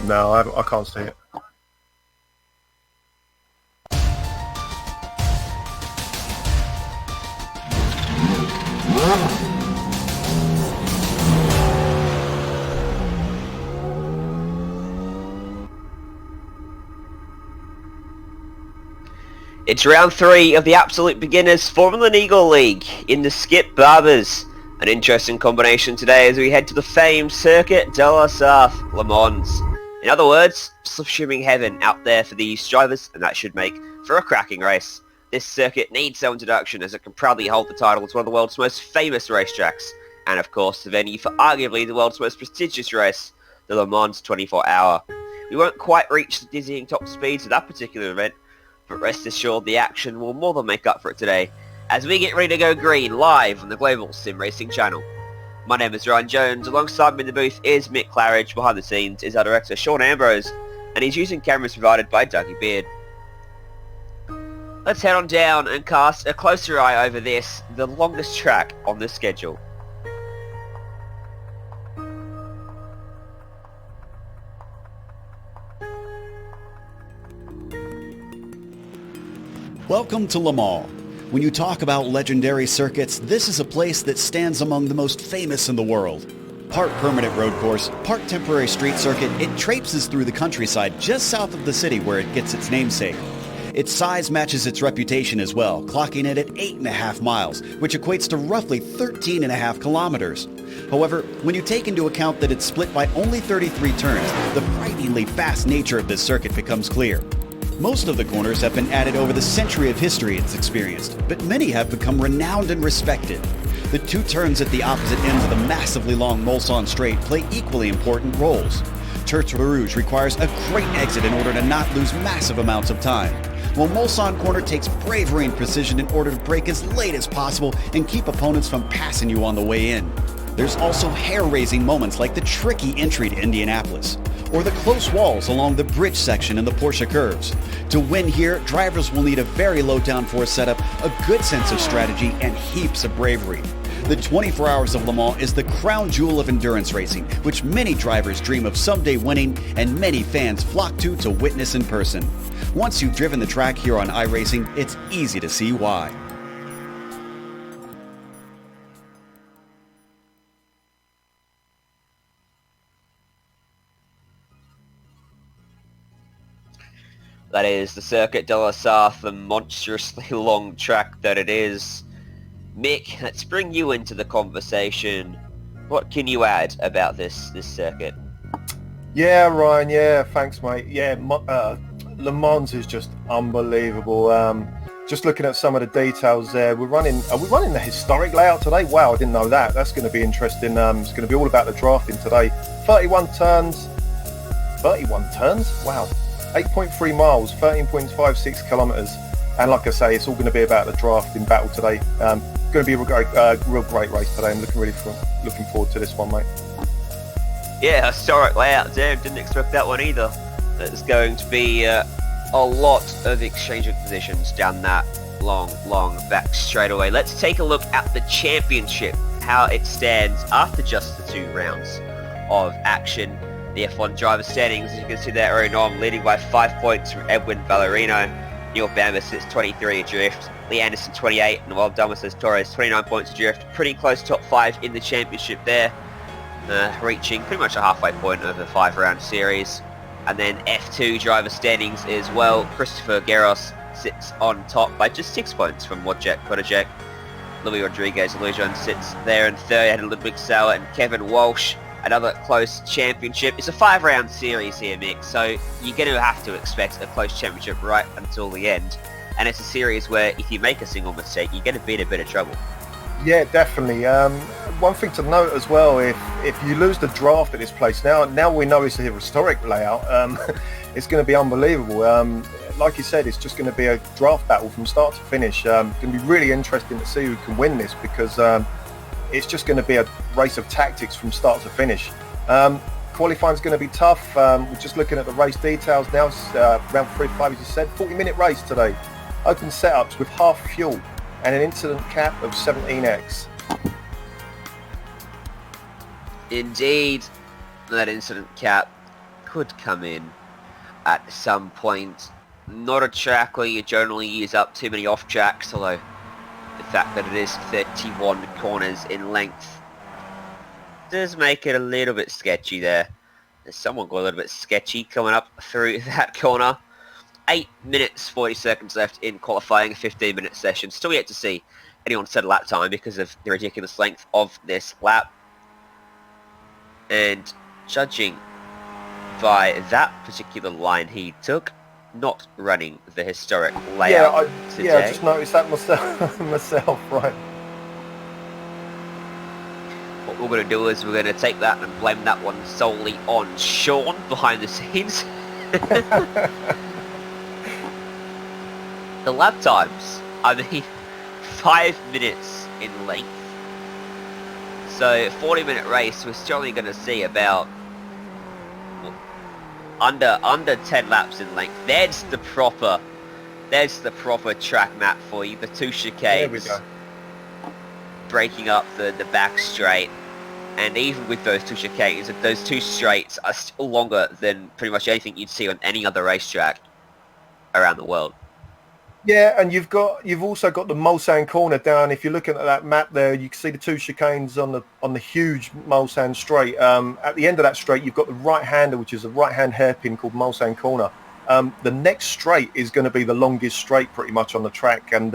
No, I can't see it. It's round 3 of the Absolute Beginners Formula Neagle League in the Skip Barbers. An interesting combination today as we head to the famed Circuit de la Sarthe, Le Mans. In other words, swimming heaven out there for these drivers, and that should make for a cracking race. This circuit needs no introduction as it can proudly hold the title as one of the world's most famous racetracks, and of course the venue for arguably the world's most prestigious race, the Le Mans 24-hour. We won't quite reach the dizzying top speeds of that particular event, but rest assured the action will more than make up for it today, as we get ready to go green live on the Global SimRacing Channel. My name is Ryan Jones, alongside me in the booth is Mick Claridge, behind the scenes is our director Sean Ambrose, and he's using cameras provided by Dougie Beard. Let's head on down and cast a closer eye over this, the longest track on the schedule. Welcome to Le Mans. When you talk about legendary circuits, this is a place that stands among the most famous in the world. Part permanent road course, part temporary street circuit, it traipses through the countryside just south of the city where it gets its namesake. Its size matches its reputation as well, clocking it at 8.5 miles, which equates to roughly 13.5 kilometers. However, when you take into account that it's split by only 33 turns, the frighteningly fast nature of this circuit becomes clear. Most of the corners have been added over the century of history it's experienced, but many have become renowned and respected. The two turns at the opposite ends of the massively long Mulsanne Straight play equally important roles. Tertre Rouge requires a great exit in order to not lose massive amounts of time, while Mulsanne Corner takes bravery and precision in order to brake as late as possible and keep opponents from passing you on the way in. There's also hair-raising moments like the tricky entry to Indianapolis, or the close walls along the bridge section in the Porsche curves. To win here, drivers will need a very low downforce setup, a good sense of strategy, and heaps of bravery. The 24 Hours of Le Mans is the crown jewel of endurance racing, which many drivers dream of someday winning and many fans flock to witness in person. Once you've driven the track here on iRacing, it's easy to see why. That is the Circuit de la Sarthe, the monstrously long track that it is. Mick, let's bring you into the conversation. What can you add about this circuit? Yeah, Ryan, yeah, thanks, mate. Yeah, Le Mans is just unbelievable. just looking at some of the details there, are we running the historic layout today? Wow, I didn't know that. That's going to be interesting. It's going to be all about the drafting today. 31 turns. Wow. 8.3 miles, 13.56 kilometers. And like I say, it's all going to be about the drafting battle today. Going to be a real great race today. I'm looking forward to this one, mate. Yeah, historic layout there. Didn't expect that one either. There's going to be a lot of exchange of positions down that long back straightaway. Let's take a look at the championship, how it stands after just the 2 rounds of action. The F1 driver standings, as you can see there, Renault leading by 5 points from Edwin Ballerino. Neil Bamber sits 23 adrift. Lee Anderson 28, and Wild Dumas Torres 29 points adrift. Pretty close top 5 in the championship there, reaching pretty much a halfway point of the 5-round series. And then F2 driver standings as well. Christopher Guerros sits on top by just 6 points from Wojciech Kodajek. Louis Rodriguez Lujan sits there in third, had a little big Sauer, and Kevin Walsh. Another close championship. It's a 5-round series here, Mick, so you're going to have to expect a close championship right until the end. And it's a series where if you make a single mistake, you're going to be in a bit of trouble. Yeah, definitely. One thing to note as well, if you lose the draft at this place, now we know it's a historic layout, it's going to be unbelievable. Like you said, it's just going to be a draft battle from start to finish. It's going to be really interesting to see who can win this, because it's just going to be a race of tactics from start to finish. Qualifying is going to be tough. We're just looking at the race details now. It's round 3-5, as you said, 40-minute race today. Open setups with half fuel and an incident cap of 17x. Indeed, that incident cap could come in at some point. Not a track where you generally use up too many off tracks, although the fact that it is 31 corners in length does make it a little bit sketchy there. There's someone got a little bit sketchy coming up through that corner. 8 minutes 40 seconds left in qualifying, a 15-minute session. Still yet to see anyone set a lap time because of the ridiculous length of this lap. And judging by that particular line he took, not running the historic layout today. I just noticed that myself, right. What we're going to do is we're going to take that and blame that one solely on Sean behind the scenes. The lap times, I mean, 5 minutes in length. So 40-minute race, we're still only going to see about under 10 laps in length. There's the proper track map for you. The 2 chicanes. There we go. Breaking up the back straight. And even with those 2 chicanes, those 2 straights are still longer than pretty much anything you'd see on any other racetrack around the world. Yeah, and you've also got the Mulsanne corner down. If you're looking at that map there, you can see the 2 chicanes on the huge Mulsanne straight. At the end of that straight, you've got the right-hander, which is a right-hand hairpin called Mulsanne corner. The next straight is going to be the longest straight pretty much on the track, and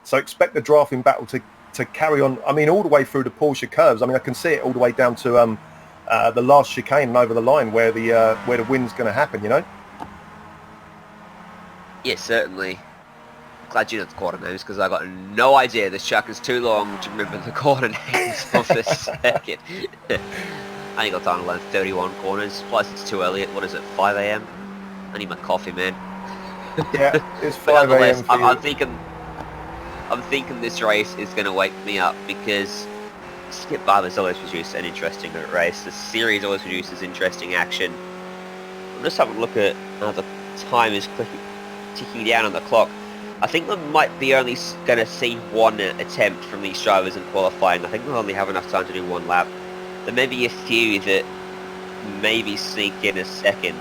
so expect the drafting battle to carry on. I mean, all the way through the Porsche curves. I mean, I can see it all the way down to the last chicane and over the line where the win's going to happen. You know? Yes, certainly. Glad you know the corner names, because I got no idea. This track is too long to remember the corner names of this circuit. I ain't got time to learn 31 corners. Plus, it's too early. What is it? 5 a.m. I need my coffee, man. Yeah, it's 5 a.m. I'm thinking this race is going to wake me up, because Skip Barber's always produced an interesting race. The series always produces interesting action. I'm just having a look at how the time is ticking down on the clock. I think we might be only going to see 1 attempt from these drivers in qualifying. I think we'll only have enough time to do 1 lap. There may be a few that maybe sneak in a second.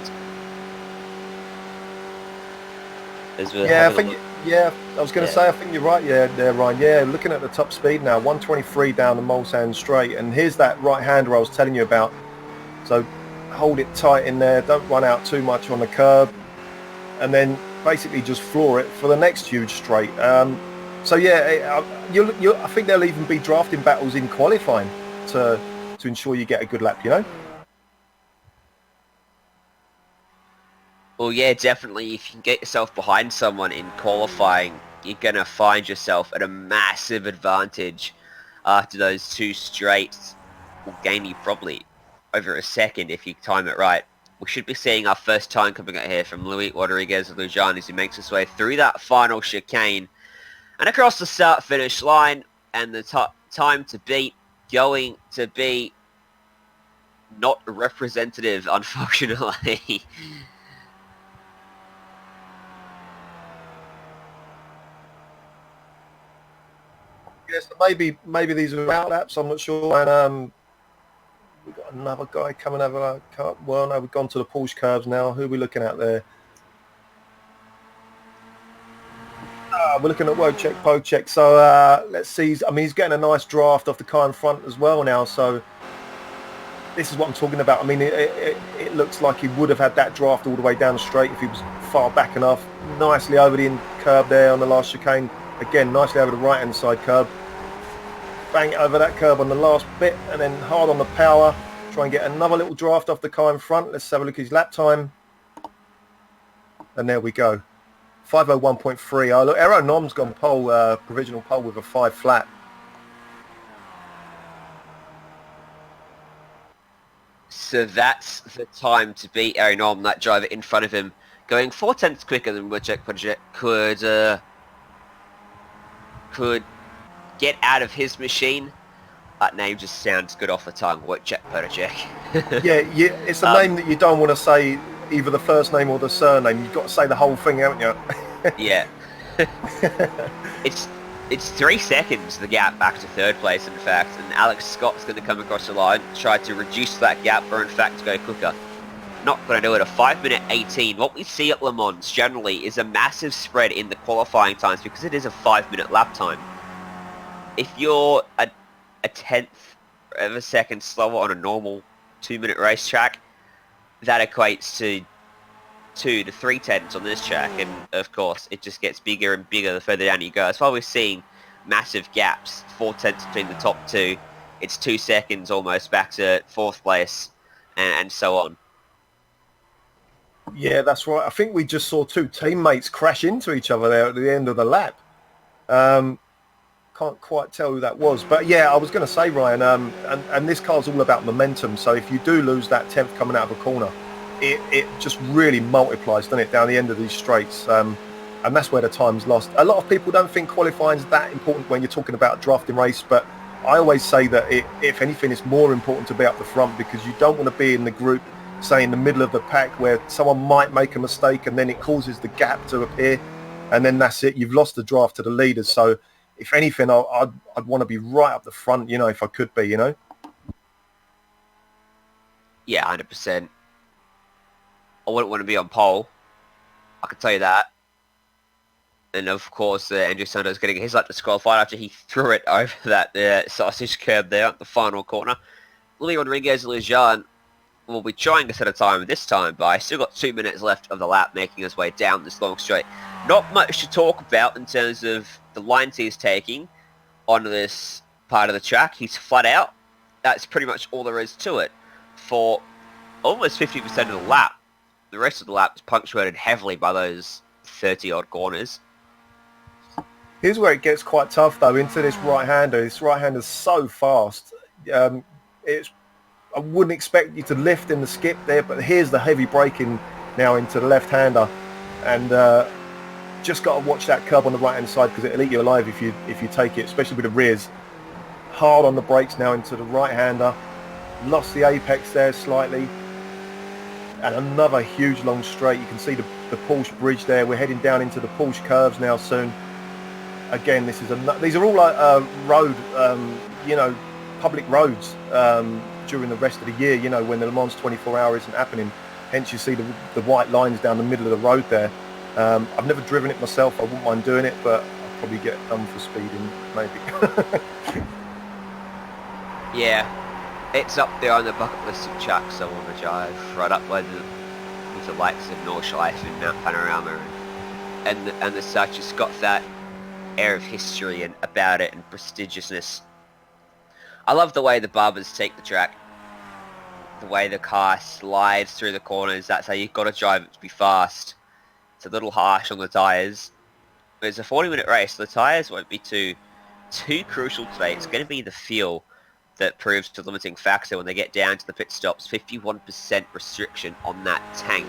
I was going to say, I think you're right, there, Ryan. Yeah, looking at the top speed now, 123 down the Mulsanne straight, and here's that right-hander I was telling you about. So hold it tight in there, don't run out too much on the curb, and then basically just floor it for the next huge straight. So yeah, I think there'll even be drafting battles in qualifying to ensure you get a good lap, you know? Well, yeah, definitely. If you can get yourself behind someone in qualifying, you're going to find yourself at a massive advantage after those 2 straights will gain you probably over a second if you time it right. We should be seeing our first time coming out here from Luis Rodriguez Lujan as he makes his way through that final chicane and across the start finish line, and the time to beat going to be not representative, unfortunately. Yes, maybe these are out laps. I'm not sure. And we've got another guy coming over our car. Well, no, we've gone to the Porsche curves now. Who are we looking at there? We're looking at Wojciech. So let's see. I mean, he's getting a nice draft off the car in front as well now. So this is what I'm talking about. I mean, it looks like he would have had that draft all the way down the straight if he was far back enough. Nicely over the curb there on the last chicane. Again, nicely over the right-hand side curb. Bang it over that curb on the last bit, and then hard on the power. Try and get another little draft off the car in front. Let's have a look at his lap time. And there we go. 5:01.3. Oh, look, Aero Nom's gone pole, provisional pole with a 5 flat. So that's the time to beat Aero Nom, that driver in front of him, going 4 tenths quicker than Wojciech could get out of his machine. That name just sounds good off the tongue, Wojciech. Yeah, it's a name that you don't want to say either the first name or the surname. You've got to say the whole thing, haven't you? Yeah. It's 3 seconds, the gap back to 3rd place, in fact, and Alex Scott's going to come across the line, try to reduce that gap, or in fact go quicker. Not going to do it. A 5:18. What we see at Le Mans generally is a massive spread in the qualifying times because it is a 5-minute lap time. If you're a 10th of a second slower on a normal 2-minute racetrack, that equates to 2 to 3 tenths on this track, and of course it just gets bigger and bigger the further down you go. That's why we're seeing massive gaps, 4 tenths between the top 2. It's 2 seconds almost back to 4th place, and so on. Yeah, that's right. I think we just saw 2 teammates crash into each other there at the end of the lap. Can't quite tell who that was, but yeah, I was going to say, Ryan, and this car's all about momentum. So if you do lose that 10th coming out of a corner, it just really multiplies, doesn't it, down the end of these straights, and that's where the time's lost. A lot of people don't think qualifying is that important when you're talking about a drafting race, but I always say that if anything, it's more important to be up the front, because you don't want to be in the group, say in the middle of the pack, where someone might make a mistake and then it causes the gap to appear, and then that's it, you've lost the draft to the leaders. So if anything, I'd want to be right up the front, you know, if I could be, you know. Yeah, 100%. I wouldn't want to be on pole, I can tell you that. And of course, Andrew Sando's getting his lap disqualified after he threw it over that sausage curb there at the final corner. Luis Rodriguez Lujan will be trying to set a time this time, but still got 2 minutes left of the lap, making his way down this long straight. Not much to talk about in terms of the lines he's taking on this part of the track. He's flat out. That's pretty much all there is to it. For almost 50% of the lap, the rest of the lap is punctuated heavily by those 30-odd corners. Here's where it gets quite tough, though, into this right-hander. This right-hander's so fast. I wouldn't expect you to lift in the skip there, but here's the heavy braking now into the left-hander, and just got to watch that curb on the right-hand side, because it'll eat you alive if you take it, especially with the rears. Hard on the brakes now into the right-hander. Lost the apex there slightly, and another huge long straight. You can see the Porsche bridge there. We're heading down into the Porsche curves now soon. Again, these are all road, public roads during the rest of the year, you know, when the Le Mans 24 hour isn't happening. Hence you see the white lines down the middle of the road there. I've never driven it myself. I wouldn't mind doing it, but I'll probably get done for speeding, maybe. Yeah, it's up there on the bucket list of tracks I want to drive, right up with the likes of Nordschleife and Mount Panorama and the such. It's got that air of history and about it and prestigiousness. I love the way the Barbers take the track, the way the car slides through the corners. That's how you've got to drive it to be fast. It's a little harsh on the tyres, It's a 40-minute race. The tyres won't be too crucial today. It's going to be the fuel that proves the limiting factor when they get down to the pit stops. 51% restriction on that tank.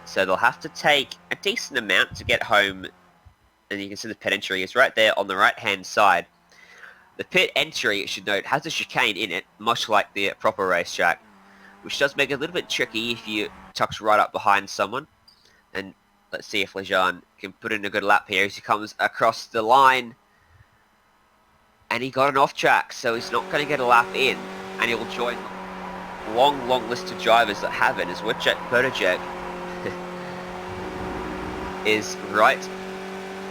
So they'll have to take a decent amount to get home. And you can see the pit entry is right there on the right-hand side. The pit entry, you should note, has a chicane in it, much like the proper racetrack, which does make it a little bit tricky if you tucks right up behind someone. And let's see if Lejean can put in a good lap here as he comes across the line. And he got an off track, so he's not going to get a lap in. And he'll join the long list of drivers that have it, as Wojciech Berdajek is right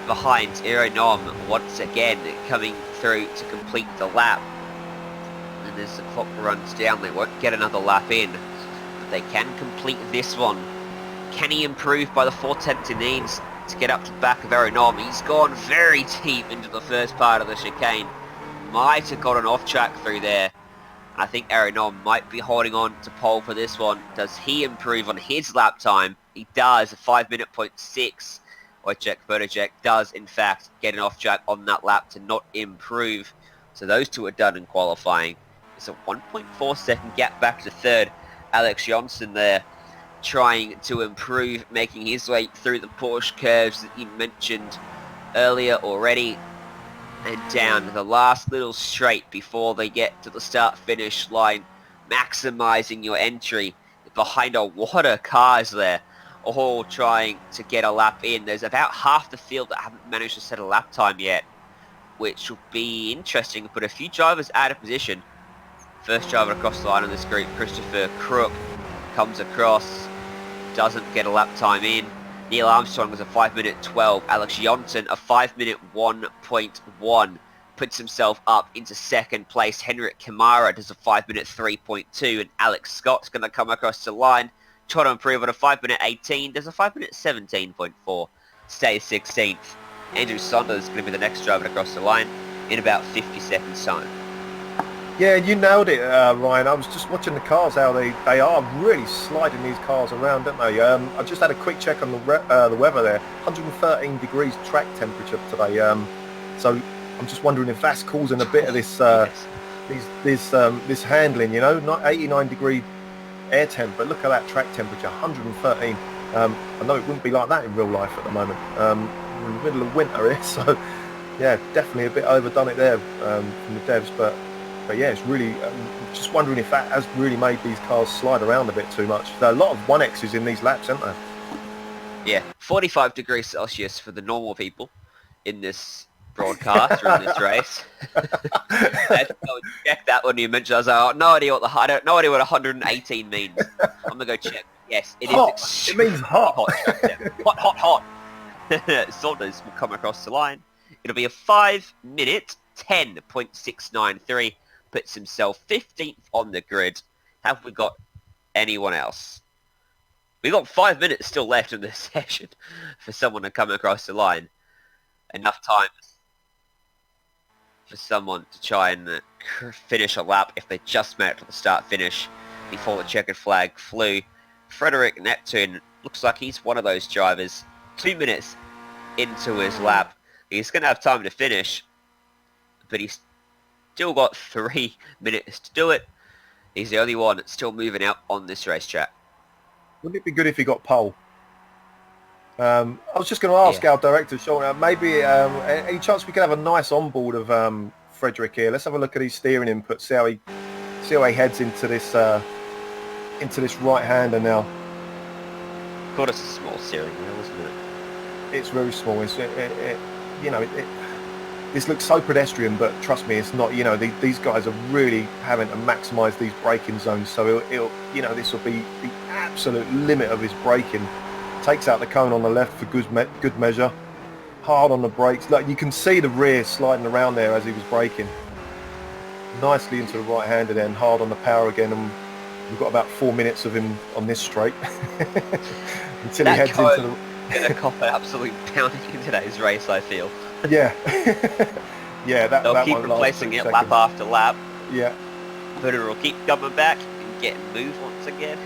behind Aeronom once again, coming through to complete the lap. And as the clock runs down, they won't get another lap in, but they can complete this one. Can he improve by the 4/10 he needs to get up to the back of Aeronom? He's gone very deep into the first part of the chicane. Might have got an off track through there. I think Aeronom might be holding on to pole for this one. Does he improve on his lap time? He does, a 5:06. Wojciech Berdajek does, in fact, get an off track on that lap to not improve. So those two are done in qualifying. It's a 1.4 second gap back to third. Alex Johnson there trying to improve, making his way through the Porsche curves that you mentioned earlier already. And down the last little straight before they get to the start-finish line, maximising your entry behind a lot of cars there, all trying to get a lap in. There's about half the field that haven't managed to set a lap time yet, which will be interesting to put a few drivers out of position. First driver across the line in this group, Christopher Crook, comes across, doesn't get a lap time in. Neil Armstrong was a 5:12. Alex Johnson a 5:1.1. Puts himself up into second place. Henrik Kamara does a 5:3.2. And Alex Scott's going to come across the line. Try to improve on a 5:18. Does a 5:17.4. Stays 16th. Andrew Saunders is going to be the next driver across the line in about 50 seconds time. Yeah, you nailed it, Ryan. I was just watching the cars, how they are really sliding these cars around, don't they? I just had a quick check on the weather there. 113 degrees track temperature today. So I'm just wondering if that's causing a bit of this this handling, you know, not 89 degree air temp, but look at that track temperature, 113. I know it wouldn't be like that in real life at the moment. We're in the middle of winter here, so yeah, definitely a bit overdone it there from the devs, but yeah, it's really just wondering if that has really made these cars slide around a bit too much. There are a lot of 1Xs in these laps, aren't there? Yeah, 45 degrees Celsius for the normal people in this broadcast or in this race. Check that when you mentioned. I was like, I don't know what 118 means. I'm gonna go check. Yes, it hot. is. It means hot. Hot. Saunders will come across the line. It'll be a 5-minute 10.693. Puts himself 15th on the grid. Have we got anyone else? We've got 5 minutes still left in this session for someone to come across the line. Enough time for someone to try and finish a lap if they just made it to the start-finish before the checkered flag flew. Frederick Neptune looks like he's one of those drivers. 2 minutes into his lap. He's going to have time to finish, but he's still got 3 minutes to do it. He's the only one that's still moving out on this racetrack. Wouldn't it be good if he got pole? I was just going to ask our director, Sean, maybe any chance we could have a nice onboard of Frederick here? Let's have a look at his steering input, see how he heads into this right-hander now. God, it's a small steering wheel, isn't it? It's very small. This looks so pedestrian, but trust me, it's not. You know, these guys are really having to maximise these braking zones. So this will be the absolute limit of his braking. Takes out the cone on the left for good measure. Hard on the brakes. Look, you can see the rear sliding around there as he was braking. Nicely into the right-hander then, hard on the power again, and we've got about 4 minutes of him on this straight until he heads into the. Gonna cop an absolute pounding in today's race, I feel. Yeah. Yeah, They'll that keep replacing it lap after lap. Yeah. But it'll keep coming back and getting moved once again.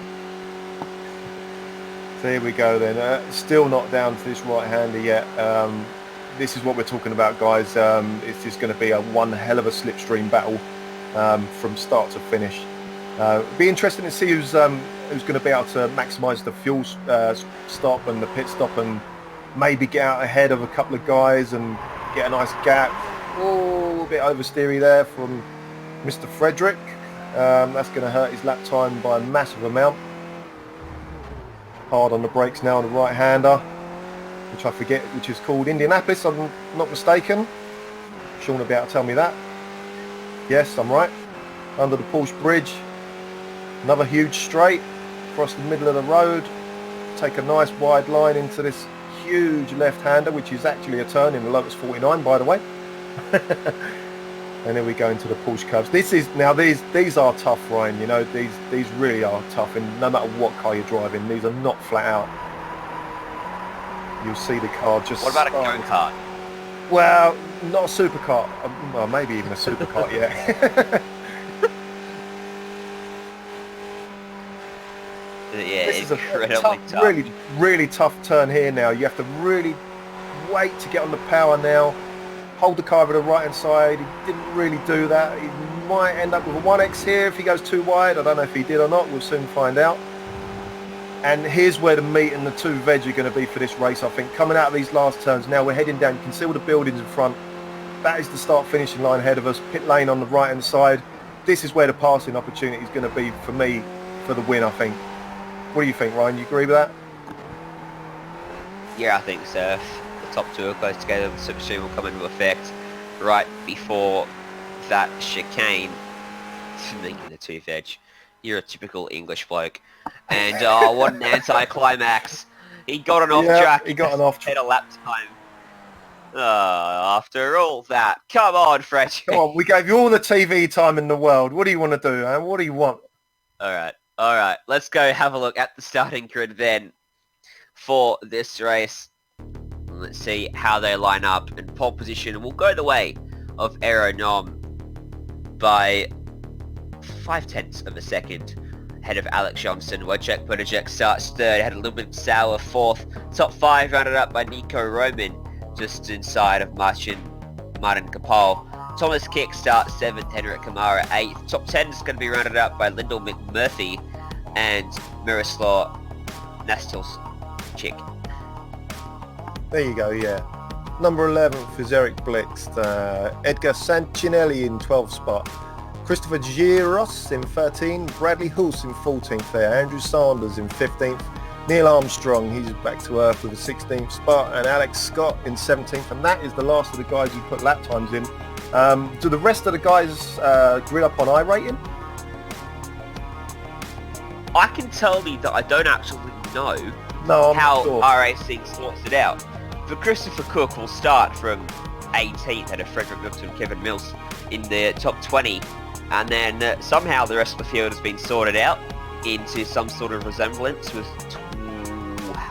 So here we go then. Still not down to this right-hander yet. this is what we're talking about, guys. It's just going to be a one hell of a slipstream battle from start to finish. Be interesting to see who's going to be able to maximise the fuel stop and the pit stop, and maybe get out ahead of a couple of guys and get a nice gap. Oh, a bit oversteery there from Mr. Frederick. That's going to hurt his lap time by a massive amount. Hard on the brakes now on the right-hander, which I forget, which is called Indianapolis, I'm not mistaken. Sean will be able to tell me that. Yes, I'm right. Under the Porsche bridge. Another huge straight across the middle of the road. Take a nice wide line into this huge left-hander, which is actually a turn in the Lotus 49, by the way. And then we go into the Porsche curves. These are tough, Ryan. You know, these really are tough, and no matter what car you're driving, these are not flat out. You'll see the car just... What about a go-kart? Well, not a supercar. Well, maybe even a supercar, yeah. Yeah, this is a tough. really, really tough turn here now. You have to really wait to get on the power now. Hold the car over the right-hand side. He didn't really do that. He might end up with a 1X here if he goes too wide. I don't know if he did or not. We'll soon find out. And here's where the meat and the two veg are going to be for this race, I think. Coming out of these last turns, now we're heading down. You can see all the buildings in front. That is the start-finishing line ahead of us. Pit lane on the right-hand side. This is where the passing opportunity is going to be for me for the win, I think. What do you think, Ryan? You agree with that? Yeah, I think so. The top two are close together. The slipstream will come into effect right before that chicane. Making the two veg. You're a typical English bloke. And what an anti-climax. He got an off-track. He got an off-track. Had a lap time. After all that. Come on, Fred. Come on, we gave you all the TV time in the world. What do you want to do, man? What do you want? All right, let's go have a look at the starting grid then for this race. Let's see how they line up. In pole position will go the way of Aeronom by 0.5 of a second. Ahead of Alex Johnson. Wojciech Podajek starts third, had a little bit sour fourth. Top 5 rounded up by Nico Roman, just inside of Martin Kapal. Thomas Kick starts 7th, Henrik Kamara 8th. Top 10 is going to be rounded up by Lyndall McMurphy and Miroslav Nastilchik. There you go, yeah. Number 11th is Eric Blixt. Edgar Sancinelli in 12th spot. Christopher Giros in 13th. Bradley Hoos in 14th there. Andrew Sanders in 15th. Neil Armstrong, he's back to earth with a 16th spot. And Alex Scott in 17th. And that is the last of the guys who put lap times in. Do the rest of the guys grid up on iRating? I can tell you that I don't actually know how sure. iRacing sorts it out. For Christopher Cook, will start from 18th ahead of Frederick Milton and Kevin Mills in the top 20. And then somehow the rest of the field has been sorted out into some sort of resemblance with...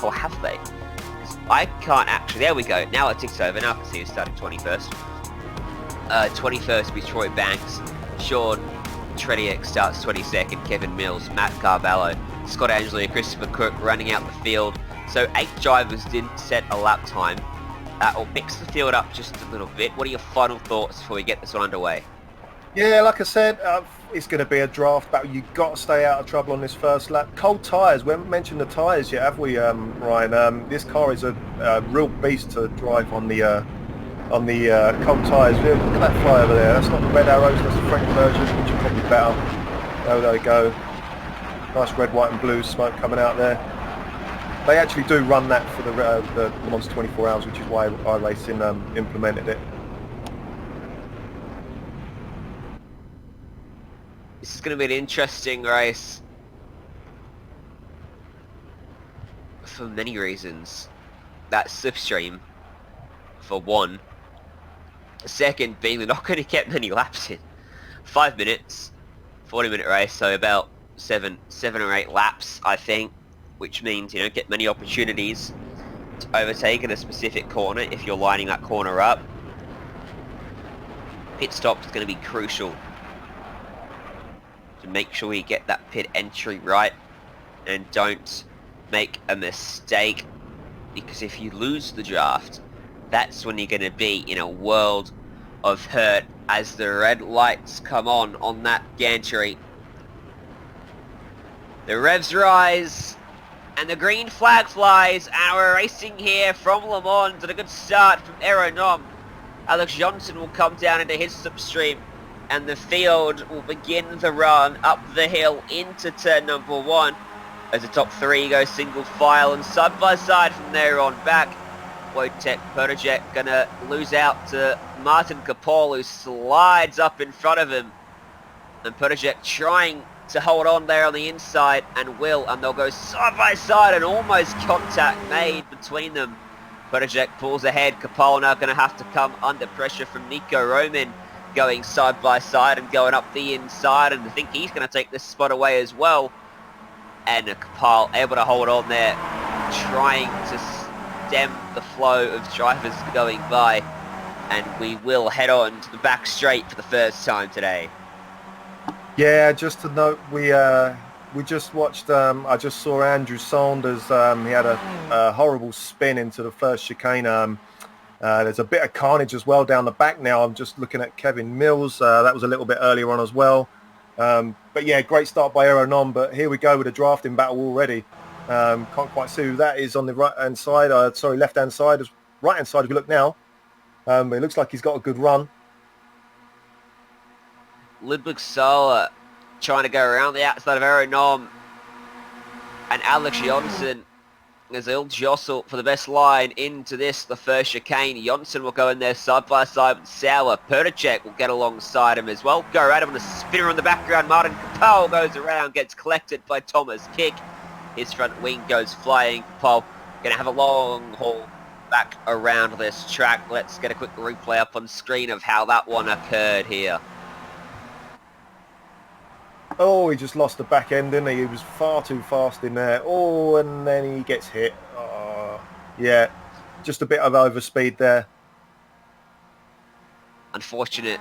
Or have they? I can't actually... There we go. Now it ticks over. Now I can see who's starting 21st. 21st will be Troy Banks. Sean Trediak starts 22nd. Kevin Mills, Matt Carvalho, Scott Angley, Christopher Cook running out the field. So 8 drivers didn't set a lap time. Will mix the field up just a little bit. What are your final thoughts before we get this one underway? Yeah, like I said, it's going to be a draft battle. You've got to stay out of trouble on this first lap. Cold tyres. We haven't mentioned the tyres yet, have we, Ryan? This car is a real beast to drive on the cold tyres. Look at that fly over there. That's not the red arrows, that's the French version, which are probably better. Oh, there we go. Nice red, white and blue smoke coming out there. They actually do run that for the Le Mans 24 hours, which is why iRacing implemented it. This is going to be an interesting race for many reasons. That slipstream, for one. Second, being we're not going to get many laps in. 5 minutes, 40-minute race, so about seven or 8 laps, I think, which means you don't get many opportunities to overtake in a specific corner if you're lining that corner up. Pit stop is going to be crucial to make sure you get that pit entry right and don't make a mistake, because if you lose the draft, that's when you're going to be in a world of hurt as the red lights come on that gantry. The revs rise and the green flag flies, and we're racing here from Le Mans at a good start from Aeronom. Alex Johnson will come down into his slipstream and the field will begin the run up the hill into turn number 1 as the top 3 go single file and side by side from there on back. Wojtek Pertejek gonna lose out to Martin Kapol, who slides up in front of him, and Pertejek trying to hold on there on the inside and they'll go side by side and almost contact made between them. Pertejek pulls ahead. Kapol now gonna have to come under pressure from Nico Roman, going side by side and going up the inside, and I think he's gonna take this spot away as well. And Kapol able to hold on there, trying to stem the flow of drivers going by, and we will head on to the back straight for the first time today. Yeah, just to note, we just watched, I just saw Andrew Saunders, he had a horrible spin into the first chicane. There's a bit of carnage as well down the back now. I'm just looking at Kevin Mills, that was a little bit earlier on as well. But yeah, great start by Aeronom, but here we go with a drafting battle already. Can't quite see who that is on the right-hand side, left-hand side, right-hand side if you look now. But it looks like he's got a good run. Ludwig Sola trying to go around the outside of Aeronom, and Alex Jonsson as they all jostle for the best line into this, the first chicane. Jonsson will go in there side by side with Sauer. Pertejek will get alongside him as well. Go around him on a spinner in the background. Martin Kapol goes around, gets collected by Thomas Kick. His front wing goes flying. Kapol going to have a long haul back around this track. Let's get a quick replay up on screen of how that one occurred here. Oh, he just lost the back end, didn't he? He was far too fast in there. Oh, and then he gets hit. Oh, yeah, just a bit of overspeed there. Unfortunate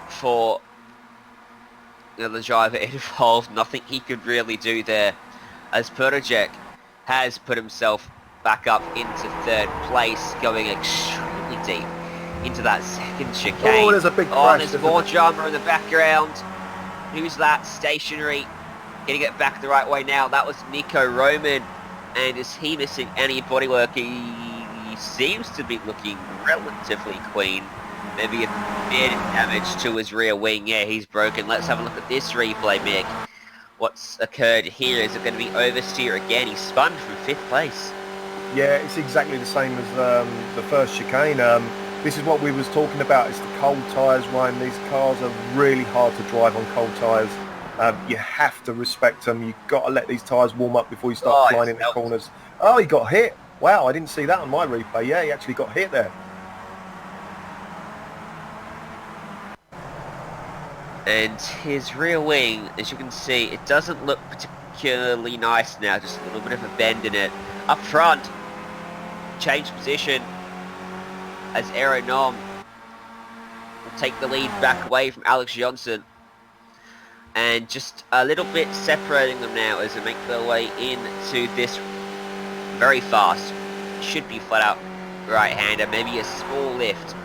for the driver involved. Nothing he could really do there, as Pertejek has put himself back up into 3rd place, going extremely deep into that second chicane. Oh, there's a big crash. There's more drama in the background. Who's that? Stationary. Getting it back the right way now. That was Nico Roman. And is he missing any bodywork? He seems to be looking relatively clean. Maybe a bit of damage to his rear wing. Yeah, he's broken. Let's have a look at this replay, Mick. What's occurred here? Is it going to be oversteer again? He spun from 5th place. Yeah, it's exactly the same as the first chicane. This is what we was talking about. It's the cold tyres, Ryan. These cars are really hard to drive on cold tyres. You have to respect them. You've got to let these tyres warm up before you start flying into corners. Oh, he got hit. Wow, I didn't see that on my replay. Yeah, he actually got hit there. And his rear wing, as you can see, it doesn't look particularly nice now. Just a little bit of a bend in it. Up front, change position, as Aeronom will take the lead back away from Alex Jonsson, and just a little bit separating them now as they make their way into this very fast, should be flat out right-hander, maybe a small lift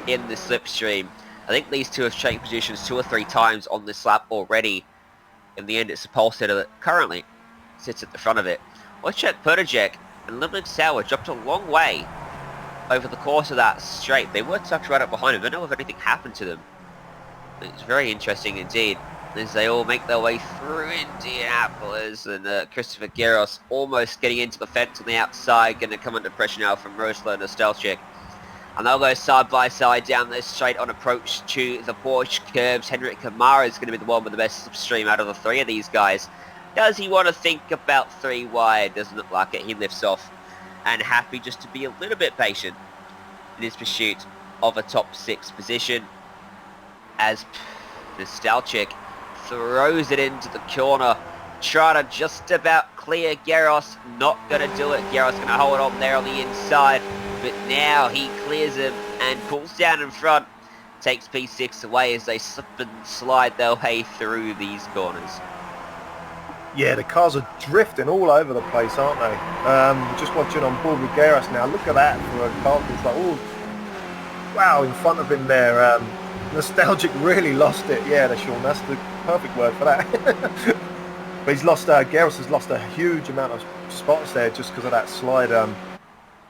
in the slipstream. I think these two have changed positions 2 or 3 times on this lap already. In the end, it's the pole sitter that currently sits at the front of it. Wojtek Pertejek and Ludwig Sauer dropped a long way over the course of that straight. They were tucked right up behind him. I don't know if anything happened to them. It's very interesting indeed as they all make their way through Indianapolis, and Christopher Garros almost getting into the fence on the outside, going to come under pressure now from Rosler Nostalchik. And they'll go side by side down this straight on approach to the Porsche curbs. Henrik Kamara is going to be the one with the best slipstream out of the 3 of these guys. Does he want to think about 3 wide? Doesn't look like it. He lifts off, and happy just to be a little bit patient in his pursuit of a top 6 position, as Nostalchik throws it into the corner, trying to just about clear Garros. Not going to do it. Garros going to hold on there on the inside, but now he clears him and pulls down in front, takes P6 away as they slip and slide their way through these corners. Yeah, the cars are drifting all over the place, aren't they? Just watching on board with Gareth now. Look at that for a car. It's like, oh, wow, in front of him there. Nostalgic really lost it. Yeah, Sean, that's the perfect word for that. But he's lost, Gareth has lost a huge amount of spots there just because of that slide.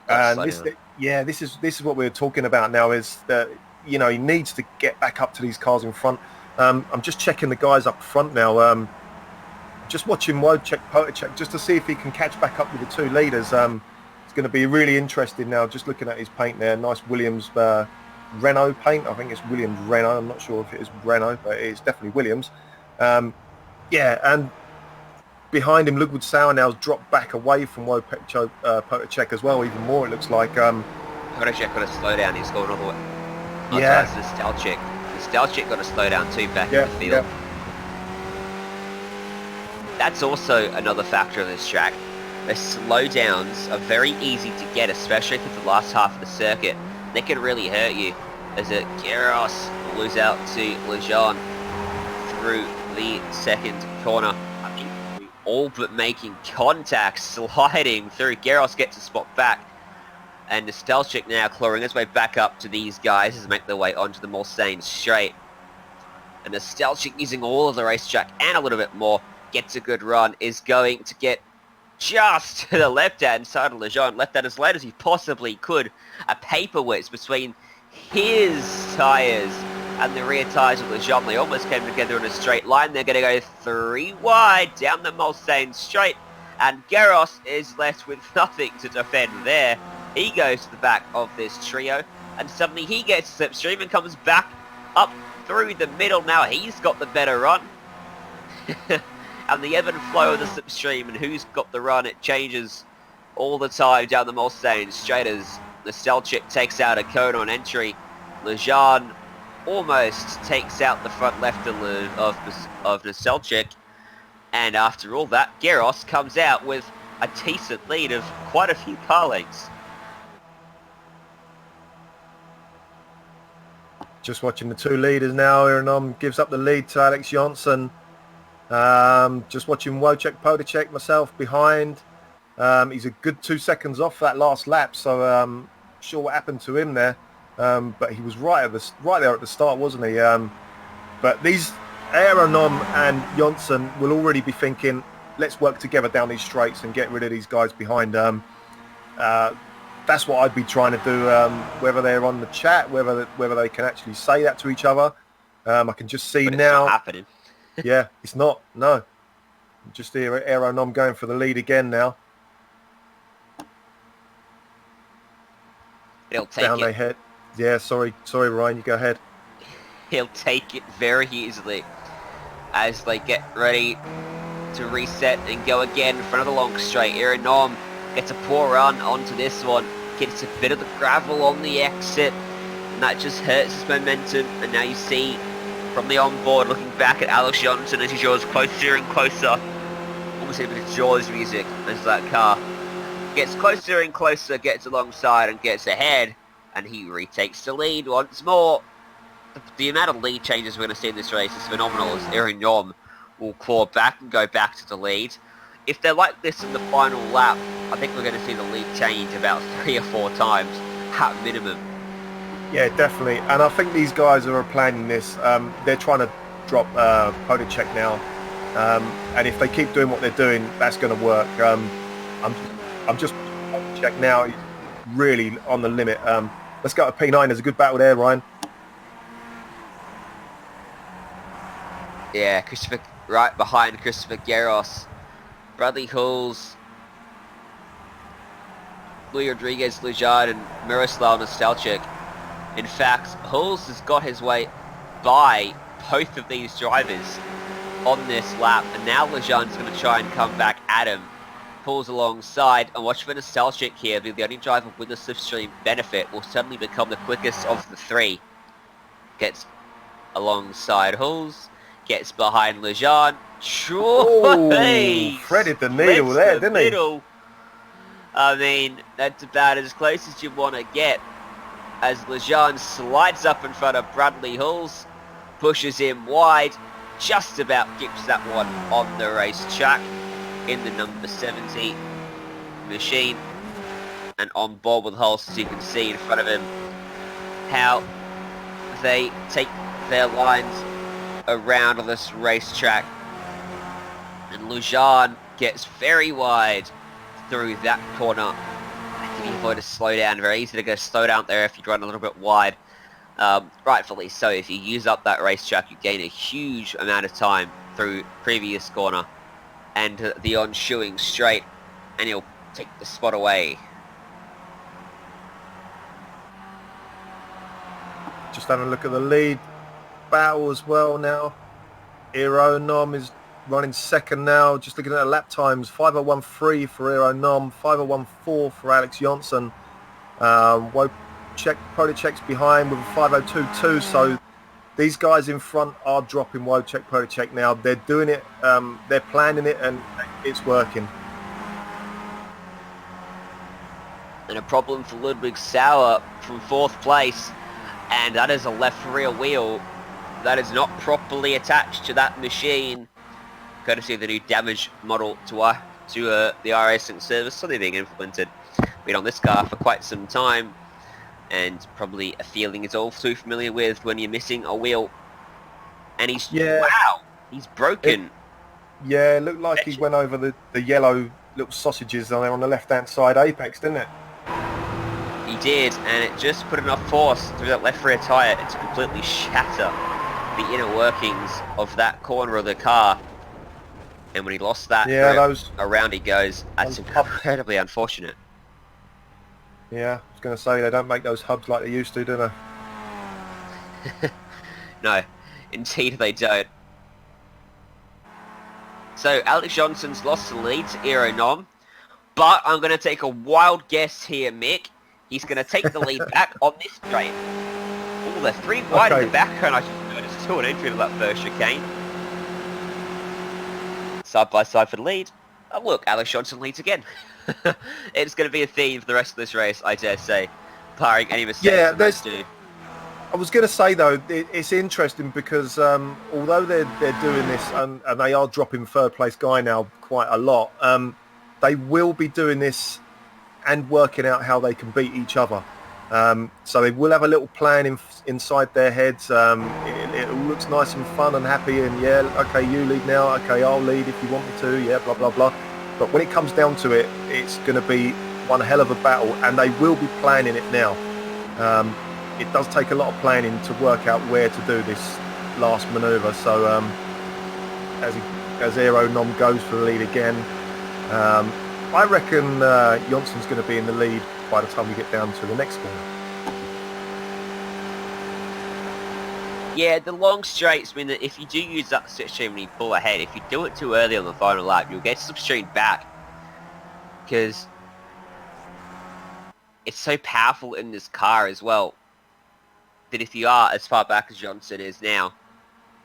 And this is what we were talking about now, is that, you know, he needs to get back up to these cars in front. I'm just checking the guys up front now. Just watching Wojciech Potacek just to see if he can catch back up with the two leaders. It's going to be really interesting now, just looking at his paint there. Nice Williams Renault paint. I think it's Williams Renault. I'm not sure if it is Renault, but it's definitely Williams. Yeah, and behind him, Ludwig Sauernow's dropped back away from Wojciech Potacek as well, even more, it looks like. Potacek got to slow down. He's going all the way. Yeah. Nostalgic. Nostalgic got to slow down too back in the field. Yeah. That's also another factor of this track. The slowdowns are very easy to get, especially if it's the last half of the circuit. They can really hurt you. As a Garros will lose out to Lejean through the second corner. I mean, all but making contact, sliding through. Garros gets a spot back. And Nostalgic now clawing his way back up to these guys as they make their way onto the Mulsanne straight. And Nostalgic, using all of the racetrack and a little bit more, gets a good run, is going to get just to the left-hand side of Lejean, left that as late as he possibly could. A paper wedge between his tyres and the rear tyres of Lejean. They almost came together in a straight line. They're going to go 3 wide down the Mulsanne straight, and Garros is left with nothing to defend there. He goes to the back of this trio, and suddenly he gets a slipstream and comes back up through the middle. Now he's got the better run. And the ebb and flow of the slipstream and who's got the run, it changes all the time down the Mulsanne straight as Nostalgic takes out a cone on entry. Lejean almost takes out the front left of Nostalgic. And after all that, Garros comes out with a decent lead of quite a few car lengths. Just watching the two leaders now. Aaron gives up the lead to Alex Johnson. Just watching Wojciech Potacek myself behind. He's a good 2 seconds off that last lap, so sure what happened to him there. But he was right there at the start, wasn't he? But these Aeronom and Johnson will already be thinking, let's work together down these straights and get rid of these guys behind. That's what I'd be trying to do. Whether they're on the chat, whether they can actually say that to each other. I can just see but it's now. not happening. Yeah, it's not. No. Just hear Aeronom going for the lead again now. He'll take Down it. they head. Yeah, sorry, Ryan, you go ahead. He'll take it very easily as they get ready to reset and go again in front of the long straight. Aeronom gets a poor run onto this one. Gets a bit of the gravel on the exit. And that just hurts his momentum. And now you see from the onboard, looking back at Alex Johnson as he draws closer and closer. Almost a bit of Jaws music as that car gets closer and closer, gets alongside and gets ahead. And he retakes the lead once more. The amount of lead changes we're going to see in this race is phenomenal as Aeronom will claw back and go back to the lead. If they're like this in the final lap, I think we're going to see the lead change about 3 or 4 times at minimum. Yeah, definitely. And I think these guys are planning this. They're trying to drop Potacek now. And if they keep doing what they're doing, that's going to work. I'm just Potacek now. He's really on the limit. Let's go to P9. There's a good battle there, Ryan. Yeah, Christopher right behind Christopher Garros. Bradley Hulls, Louis Rodriguez, Lejean, and Miroslav Nostalgic. In fact, Hulls has got his way by both of these drivers on this lap, and now Lejean's going to try and come back at him. Pulls alongside, and watch for Nostalgic here, be the only driver with the slipstream benefit, will suddenly become the quickest of the 3. Gets alongside Hulls, gets behind Lejean. Oh, threaded the needle there, didn't he? I mean, that's about as close as you want to get. As Lejean slides up in front of Bradley Hulls, pushes him wide, just about keeps that one on the racetrack in the number 70 machine, and on board with Hulse, as you can see in front of him, how they take their lines around on this racetrack. And Lujan gets very wide through that corner. I think you avoid a slow down. Very easy to go slow down there if you run a little bit wide. Rightfully so. If you use up that racetrack, you gain a huge amount of time through previous corner and the ensuing straight, and he'll take the spot away. Just having a look at the lead battle as well now. Aero Nom is running second now. Just looking at the lap times, 5:01.3 for Aero Nom, 5:01.4 for Alex Johnson. Protochek's behind with a 5:02.2. So these guys in front are dropping Wojciech Protochek now. They're doing it, they're planning it, and it's working. And a problem for Ludwig Sauer from 4th place, and that is a left rear wheel that is not properly attached to that machine, courtesy of the new damage model to the iRacing service. So they're being implemented. Been on this car for quite some time, and probably a feeling it's all too familiar with when you're missing a wheel. And he's, wow, he's broken. It looked like he went over the yellow little sausages on the left-hand side apex, didn't it? He did, and it just put enough force through that left rear tyre to completely shatter the inner workings of that corner of the car. And when he lost that, around he goes. That's incredibly unfortunate. Yeah, I was going to say, they don't make those hubs like they used to, do they? No, indeed they don't. So Alex Johnson's lost the lead to Aero Nom, but I'm going to take a wild guess here, Mick. He's going to take the lead back on this straight. Oh, they're 3 wide in the background. I should notice 2 on entry to that first chicane. Side by side for the lead. Oh look, Alex Johnson leads again. It's going to be a theme for the rest of this race, I dare say, barring any mistakes. Yeah, I was going to say though, it's interesting because although they're doing this and they are dropping 3rd place guy now quite a lot, they will be doing this and working out how they can beat each other. So they will have a little plan inside their heads. It all looks nice and fun and happy, and yeah, okay, you lead now, okay, I'll lead if you want me to, yeah, blah, blah, blah. But when it comes down to it, it's going to be one hell of a battle, and they will be planning it now. It does take a lot of planning to work out where to do this last manoeuvre. So as Aero Nom goes for the lead again, I reckon Johnson's going to be in the lead by the time we get down to the next corner. Yeah, the long straights mean that if you do use that slipstream when you pull ahead, if you do it too early on the final lap, you'll get slipstream back. Because it's so powerful in this car as well, that if you are as far back as Johnson is now,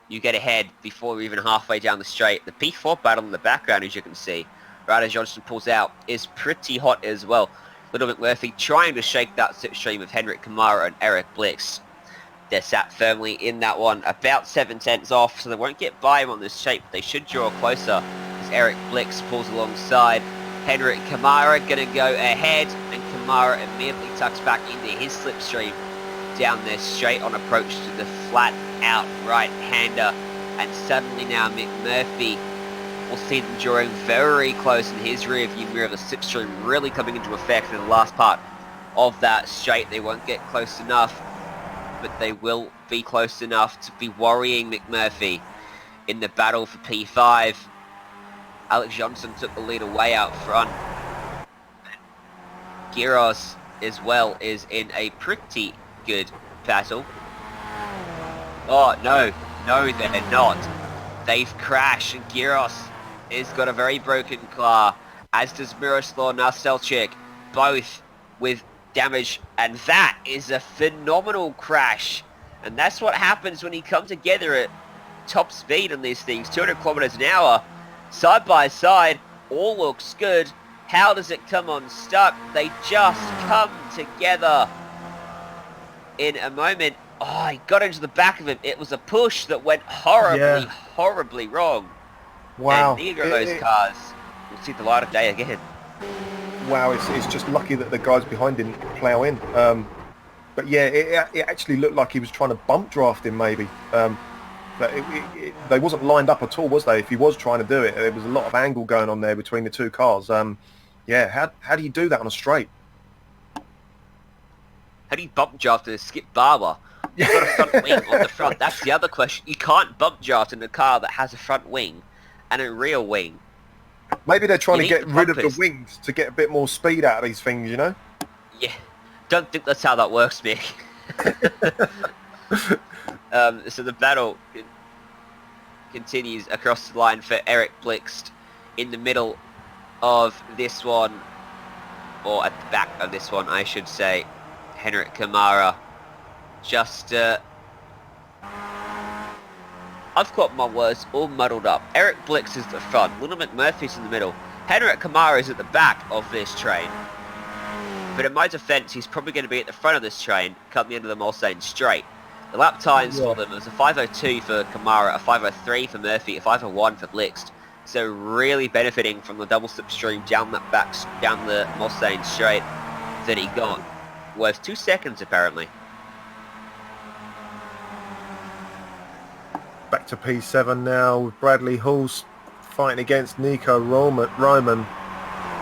you get ahead before you're even halfway down the straight. The P4 battle in the background, as you can see, right as Johnson pulls out, is pretty hot as well. Little McMurphy trying to shake that slipstream of Henrik Kamara and Eric Blix. They're sat firmly in that one, about 7/10 off, so they won't get by him on this shape. They should draw closer as Eric Blix pulls alongside. Henrik Kamara going to go ahead, and Kamara immediately tucks back into his slipstream down there straight on approach to the flat out right-hander. And suddenly now McMurphy will see them drawing very close in his rear view mirror, the slipstream really coming into effect in the last part of that straight. They won't get close enough, but they will be close enough to be worrying McMurphy in the battle for P5. Alex Johnson took the lead away out front. Giros as well is in a pretty good battle. Oh no, they're not. They've crashed, and Giros has got a very broken car, as does Miroslav Nastelchik, both with damage, and that is a phenomenal crash. And that's what happens when you come together at top speed on these things, 200 kilometers an hour, side by side. All looks good. How does it come unstuck? They just come together in a moment Oh, he got into the back of him. It was a push that went horribly, Yeah. horribly wrong. Wow. And neither of those cars will see the light of day again. Wow, it's just lucky that the guys behind didn't plough in. But yeah, it actually looked like he was trying to bump draft him maybe. But they wasn't lined up at all, was they? If he was trying to do it, there was a lot of angle going on there between the two cars. Yeah, how do you do that on a straight? How do you bump draft in a skip barber? You've got a front wing on the front. That's the other question. You can't bump draft in a car that has a front wing and a rear wing. Maybe they're trying to You get need rid of bumpers. the wings to get a bit more speed out of these things, you know? Yeah, don't think that's how that works, Mick. So the battle continues across the line for Eric Blixt in the middle of this one, or at the back of this one, I should say. Henrik Kamara just... I've got my words all muddled up. Eric Blixt is at the front, Little McMurphy's in the middle. Henrik Kamara is at the back of this train. But in my defence, he's probably going to be at the front of this train come the end of the Mulsanne straight. The lap times for them was a 5:02 for Kamara, a 5:03 for Murphy, a 5:01 for Blixt. So really benefiting from the double slipstream down that down the Mulsanne straight that he got. Worth 2 seconds apparently. Back to P7 now with Bradley Hulse fighting against Nico Roman.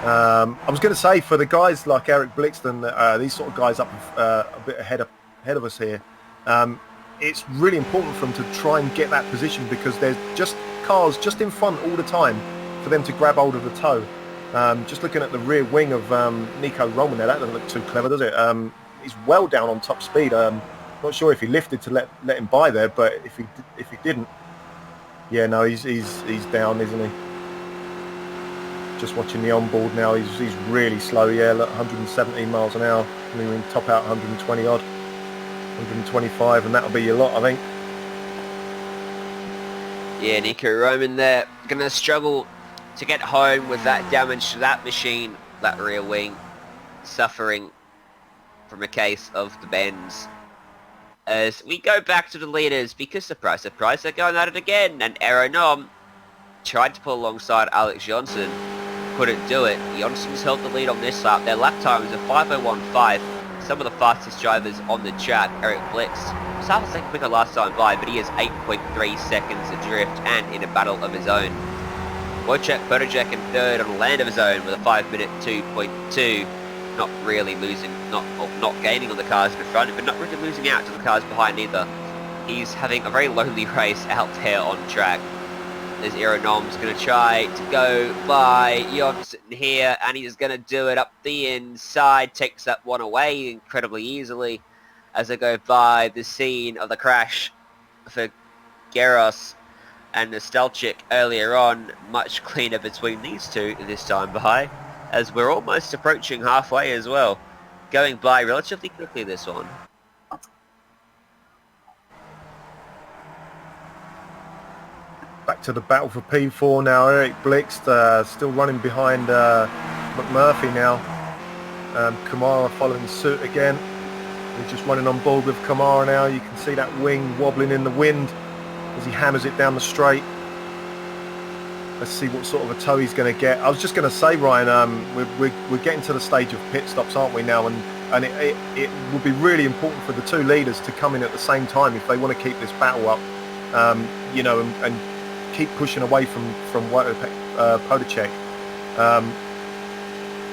I was going to say, for the guys like Eric Blixt and these sort of guys up a bit ahead of us here, it's really important for them to try and get that position, because there's just cars just in front all the time for them to grab hold of the toe. Just looking at the rear wing of Nico Roman there, that doesn't look too clever, does it? He's well down on top speed. Not sure if he lifted to let him by there, but if he didn't, yeah, no, he's down, isn't he? Just watching the onboard now, he's really slow. Yeah, look, 117 miles an hour. I mean, we can top out 120 odd, 125, and that'll be your lot, I think. Yeah, Nico Roman there going to struggle to get home with that damage to that machine, that rear wing, suffering from a case of the bends. As we go back to the leaders, because surprise, surprise, they're going at it again, and Aeronom tried to pull alongside Alex Johnson, couldn't do it. Johnson's held the lead on this lap. Their lap time is a 5:01.5. Some of the fastest drivers on the track. Eric Blixt was half a second quicker last time by, but he is 8.3 seconds adrift and in a battle of his own. Wojciech Podolak in third on a land of his own with a 5-minute 2.2. Not really losing, not gaining on the cars in front, but not really losing out to the cars behind either. He's having a very lonely race out there on track. As Aeronom's going to try to go by Johnson here, and he's going to do it up the inside, takes that one away incredibly easily as they go by the scene of the crash for Geros and Nostalgic earlier on. Much cleaner between these two this time by, as we're almost approaching halfway as well. Going by relatively quickly this one. Back to the battle for P4 now. Eric Blixt still running behind McMurphy now. Kamara following suit again. We're just running on board with Kamara now. You can see that wing wobbling in the wind as he hammers it down the straight. Let's see what sort of a tow he's going to get. I was just going to say, Ryan, we're getting to the stage of pit stops, aren't we now? And it would be really important for the two leaders to come in at the same time if they want to keep this battle up, you know, and keep pushing away from Podolak.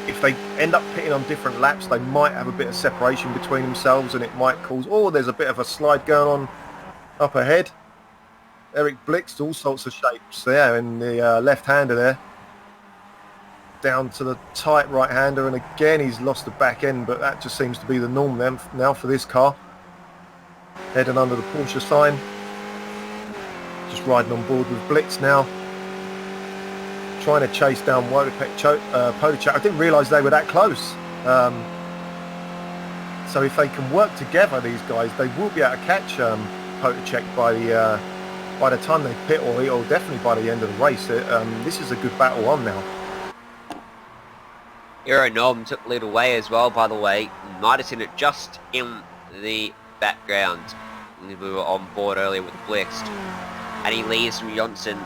If they end up pitting on different laps, they might have a bit of separation between themselves, and it might cause, there's a bit of a slide going on up ahead. Eric Blixt, all sorts of shapes there in the left-hander there. Down to the tight right-hander, and again he's lost the back end, but that just seems to be the norm then now for this car. Heading under the Porsche sign. Just riding on board with Blixt now. Trying to chase down Podolak. I didn't realise they were that close. So if they can work together, these guys, they will be able to catch Podolak by the time they pit, or definitely by the end of the race. This is a good battle on now. Aeronom took lead away as well, by the way. Might have seen it just in the background. we were on board earlier with Blixt. And he leads from Johnson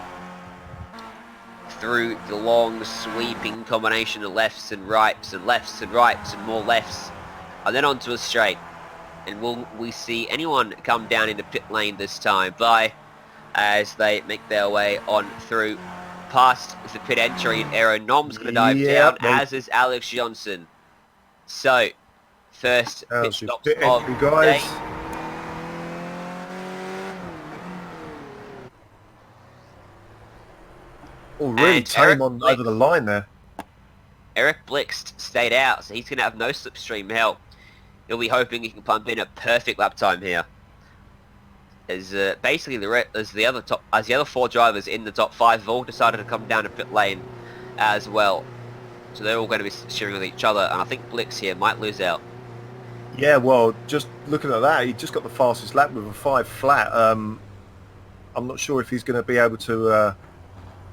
through the long sweeping combination of lefts and rights and lefts and rights and more lefts. And then onto a straight. And will we see anyone come down into pit lane this time by as they make their way on through past the pit entry, and Aero Nom's going to dive down, as is Alex Johnson. So, first pit stops pit of entry, the guys. day. Oh, really And tame Eric on Blixt. over the line there. Eric Blixt stayed out, so he's going to have no slipstream help. He'll be hoping he can pump in a perfect lap time here. As basically the other 4 drivers in the top 5 have all decided to come down to pit lane as well. So they're all going to be sharing with each other, and I think Blix here might lose out. Yeah, well, just looking at that, he just got the fastest lap with a 5 flat. I'm not sure if he's going to be able to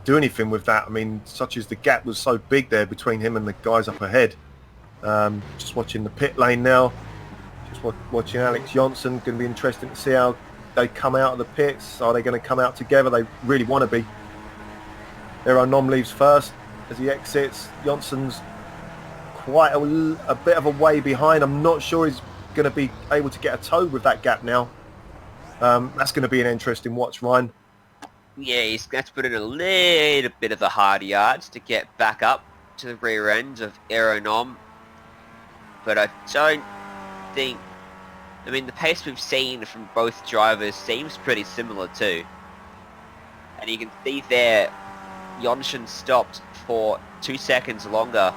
do anything with that. I mean, such as the gap was so big there between him and the guys up ahead. Just watching the pit lane now. Just watching Alex Johnson. Going to be interesting to see how they come out of the pits. Are they going to come out together? They really want to be. Aero Nom leaves first as he exits. Johnson's quite a bit of a way behind. I'm not sure he's going to be able to get a toe with that gap now. That's going to be an interesting watch, Ryan. Yeah, he's going to put in a little bit of the hard yards to get back up to the rear end of Aero Nom. But I don't think... I mean, the pace we've seen from both drivers seems pretty similar too. And you can see there, Johnson stopped for 2 seconds longer.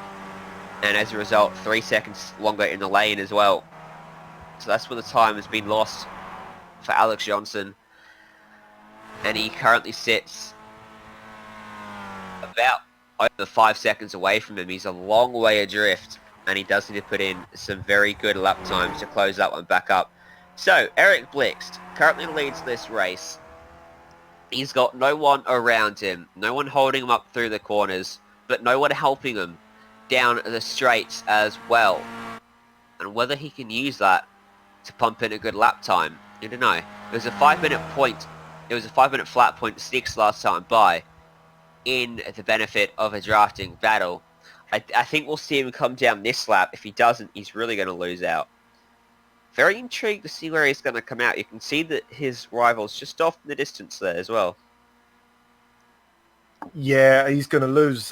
And as a result, 3 seconds longer in the lane as well. So that's where the time has been lost for Alex Johnson. And he currently sits about over 5 seconds away from him. He's a long way adrift. And he does need to put in some very good lap times to close that one back up. So, Eric Blixt currently leads this race. He's got no one around him, no one holding him up through the corners, but no one helping him down the straights as well. And whether he can use that to pump in a good lap time, I don't know. It was a 5-minute point. It was a 5-minute flat point 6 last time by, in the benefit of a drafting battle. I think we'll see him come down this lap. If he doesn't, he's really going to lose out. Very intrigued to see where he's going to come out. You can see that his rival's just off in the distance there as well. Yeah, he's going to lose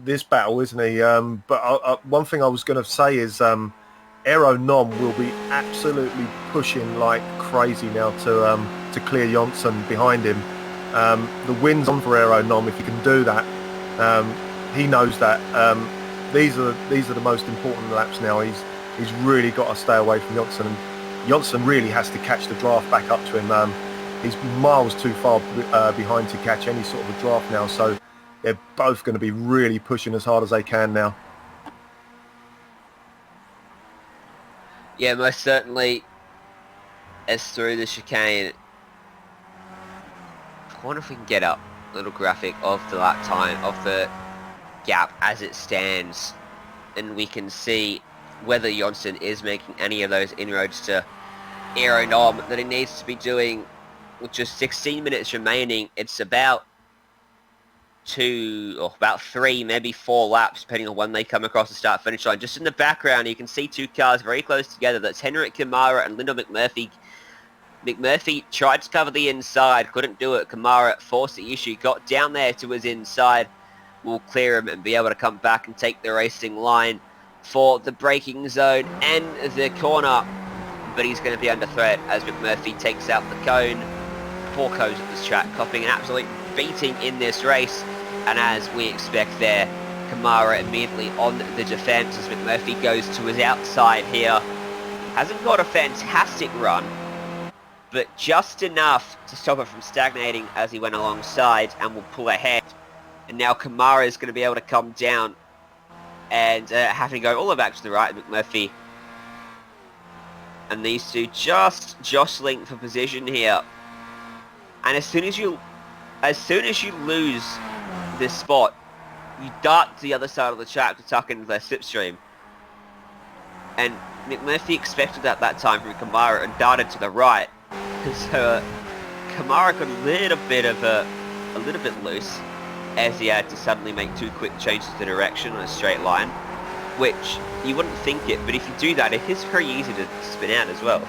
this battle, isn't he? But one thing I was going to say is Aero Nom will be absolutely pushing like crazy now to clear Johnson behind him. The win's on for Aero Nom if he can do that. He knows that these are the most important laps now. He's really got to stay away from Johnson, and Johnson really has to catch the draft back up to him. He's miles too far behind to catch any sort of a draft now, so they're both going to be really pushing as hard as they can now. Yeah, most certainly. As through the chicane, I wonder if we can get up a little graphic of the lap time of the gap as it stands, and we can see whether Johnson is making any of those inroads to Aero Nom that he needs to be doing. With just 16 minutes remaining, it's about 2 or about 3, maybe 4 laps, depending on when they come across the start-finish line. Just in the background, you can see 2 cars very close together. That's Henrik Kamara and Lyndon McMurphy. McMurphy tried to cover the inside, couldn't do it. Kamara forced the issue, got down there to his inside, will clear him and be able to come back and take the racing line for the braking zone and the corner. But he's going to be under threat as McMurphy takes out the cone. 4 cones at this track, copying an absolute beating in this race. And as we expect there, Kamara immediately on the defence as McMurphy goes to his outside here. Hasn't got a fantastic run, but just enough to stop it from stagnating as he went alongside and will pull ahead. And now Kamara is going to be able to come down and having to go all the way back to the right, McMurphy. And these two just jostling for position here. And as soon as you lose this spot, you dart to the other side of the track to tuck into their slipstream. And McMurphy expected at that time from Kamara and darted to the right. So Kamara got a little bit loose as he had to suddenly make 2 quick changes of direction on a straight line, which you wouldn't think it, but if you do that, it is very easy to spin out as well.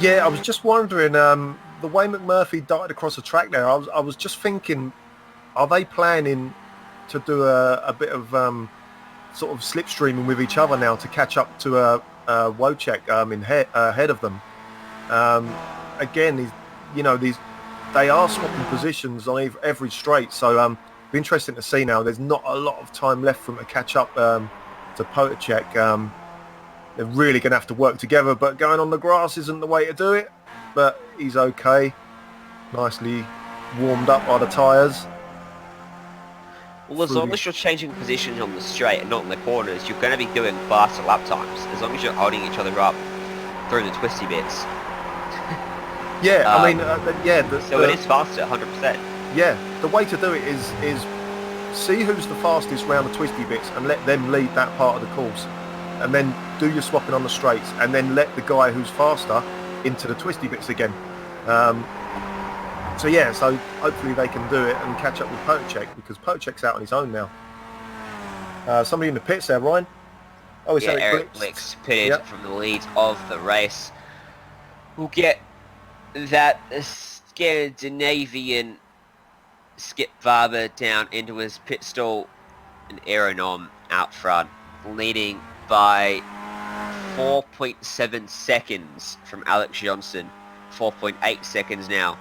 Yeah, I was just wondering, the way McMurphy darted across the track there, I was just thinking, are they planning to do a bit of sort of slipstreaming with each other now to catch up to Wojciech ahead of them? Again, they are swapping positions on every straight, so be interesting to see now. There's not a lot of time left for them to catch up to Wojciech. They're really going to have to work together, but going on the grass isn't the way to do it. But he's okay. Nicely warmed up by the tyres. Well, as long as you're changing positions on the straight and not in the corners, you're going to be doing faster lap times, as long as you're holding each other up through the twisty bits. Yeah, I mean, so it is faster, 100%. Yeah, the way to do it is see who's the fastest round the twisty bits and let them lead that part of the course. And then do your swapping on the straights, and then let the guy who's faster into the twisty bits again. So hopefully they can do it and catch up with Wojciech, because Wojciech's out on his own now. Somebody in the pits there, Ryan? Oh, it's Eric Blix pitted from the lead of the race. We'll get that Scandinavian Skip Barber down into his pit stall, and Aeronom out front, leading by 4.7 seconds from Alex Johnson. 4.8 seconds now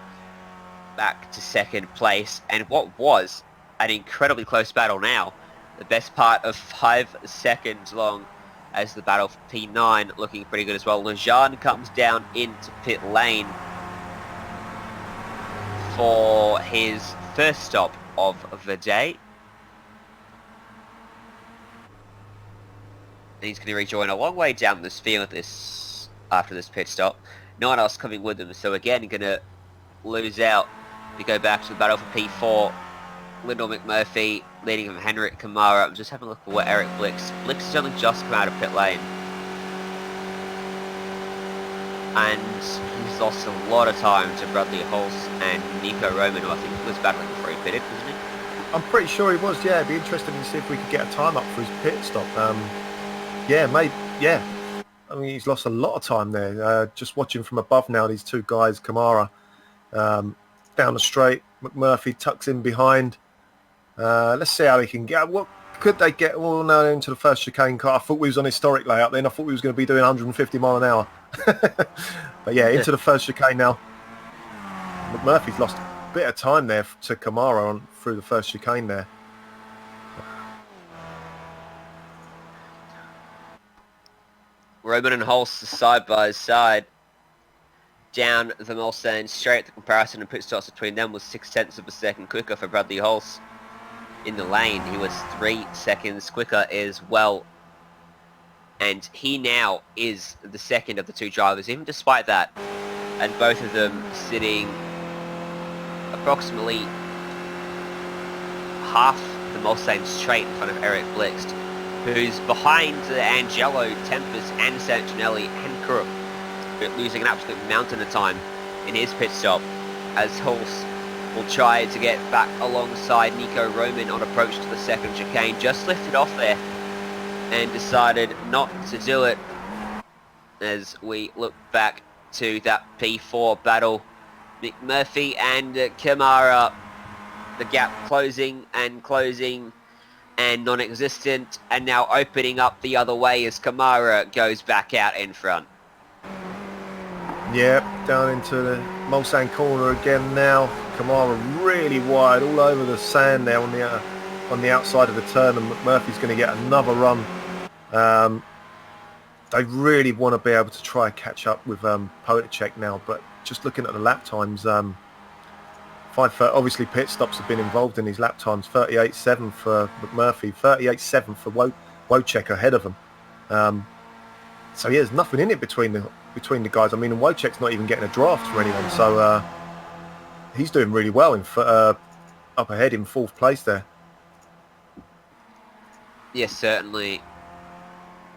back to second place, and what was an incredibly close battle now, the best part of 5 seconds long, as the battle for P9 looking pretty good as well. Lejean comes down into pit lane for his first stop of the day. And he's going to rejoin a long way down this field after this pit stop. No one else coming with him, so again going to lose out. We go back to the battle for P4. Lyndall McMurphy leading from Henrik Kamara. I'm just having a look at what Eric Blix has only just come out of pit lane. And he's lost a lot of time to Bradley Hulse and Nico Roman, who I think was battling before he pitted, wasn't he? I'm pretty sure he was, yeah. It'd be interesting to see if we could get a time up for his pit stop. Yeah, mate, yeah. I mean, he's lost a lot of time there. Just watching from above now, these two guys, Kamara, down the straight. McMurphy tucks in behind. Let's see how he can get. What could they get? Well, no, into the first chicane car. I thought we was on historic layout then. I thought we was going to be doing 150 mile an hour. But yeah, into the first chicane now. McMurphy's lost a bit of time there to Kamara on through the first chicane there. Roman and Hulse side by side down the Mulsanne straight. The comparison in pit stops between them was 0.6 of a second quicker for Bradley Hulse. In the lane, he was 3 seconds quicker as well. And he now is the second of the two drivers, even despite that. And both of them sitting approximately half the Mulsanne straight in front of Eric Blixt, who's behind Angelo, Tempest and Santinelli and Crook, losing an absolute mountain of time in his pit stop, as Hulse will try to get back alongside Nico Roman on approach to the second chicane. Just lifted off there and decided not to do it, as we look back to that P4 battle. McMurphy and Kamara, the gap closing and non-existent, and now opening up the other way as Kamara goes back out in front. Yeah, down into the Mulsanne corner again now. Kamara really wide all over the sand there on the outside of the turn, and McMurphy's going to get another run. They really want to be able to try and catch up with Wojciech now, but just looking at the lap times, obviously pit stops have been involved in these lap times. 38.7 for McMurphy, 38.7 for Wojciech ahead of them. So yeah, there's nothing in it between the guys. I mean, and Wojciech's not even getting a draft for anyone, so he's doing really well up ahead in 4th place there. Yes, certainly.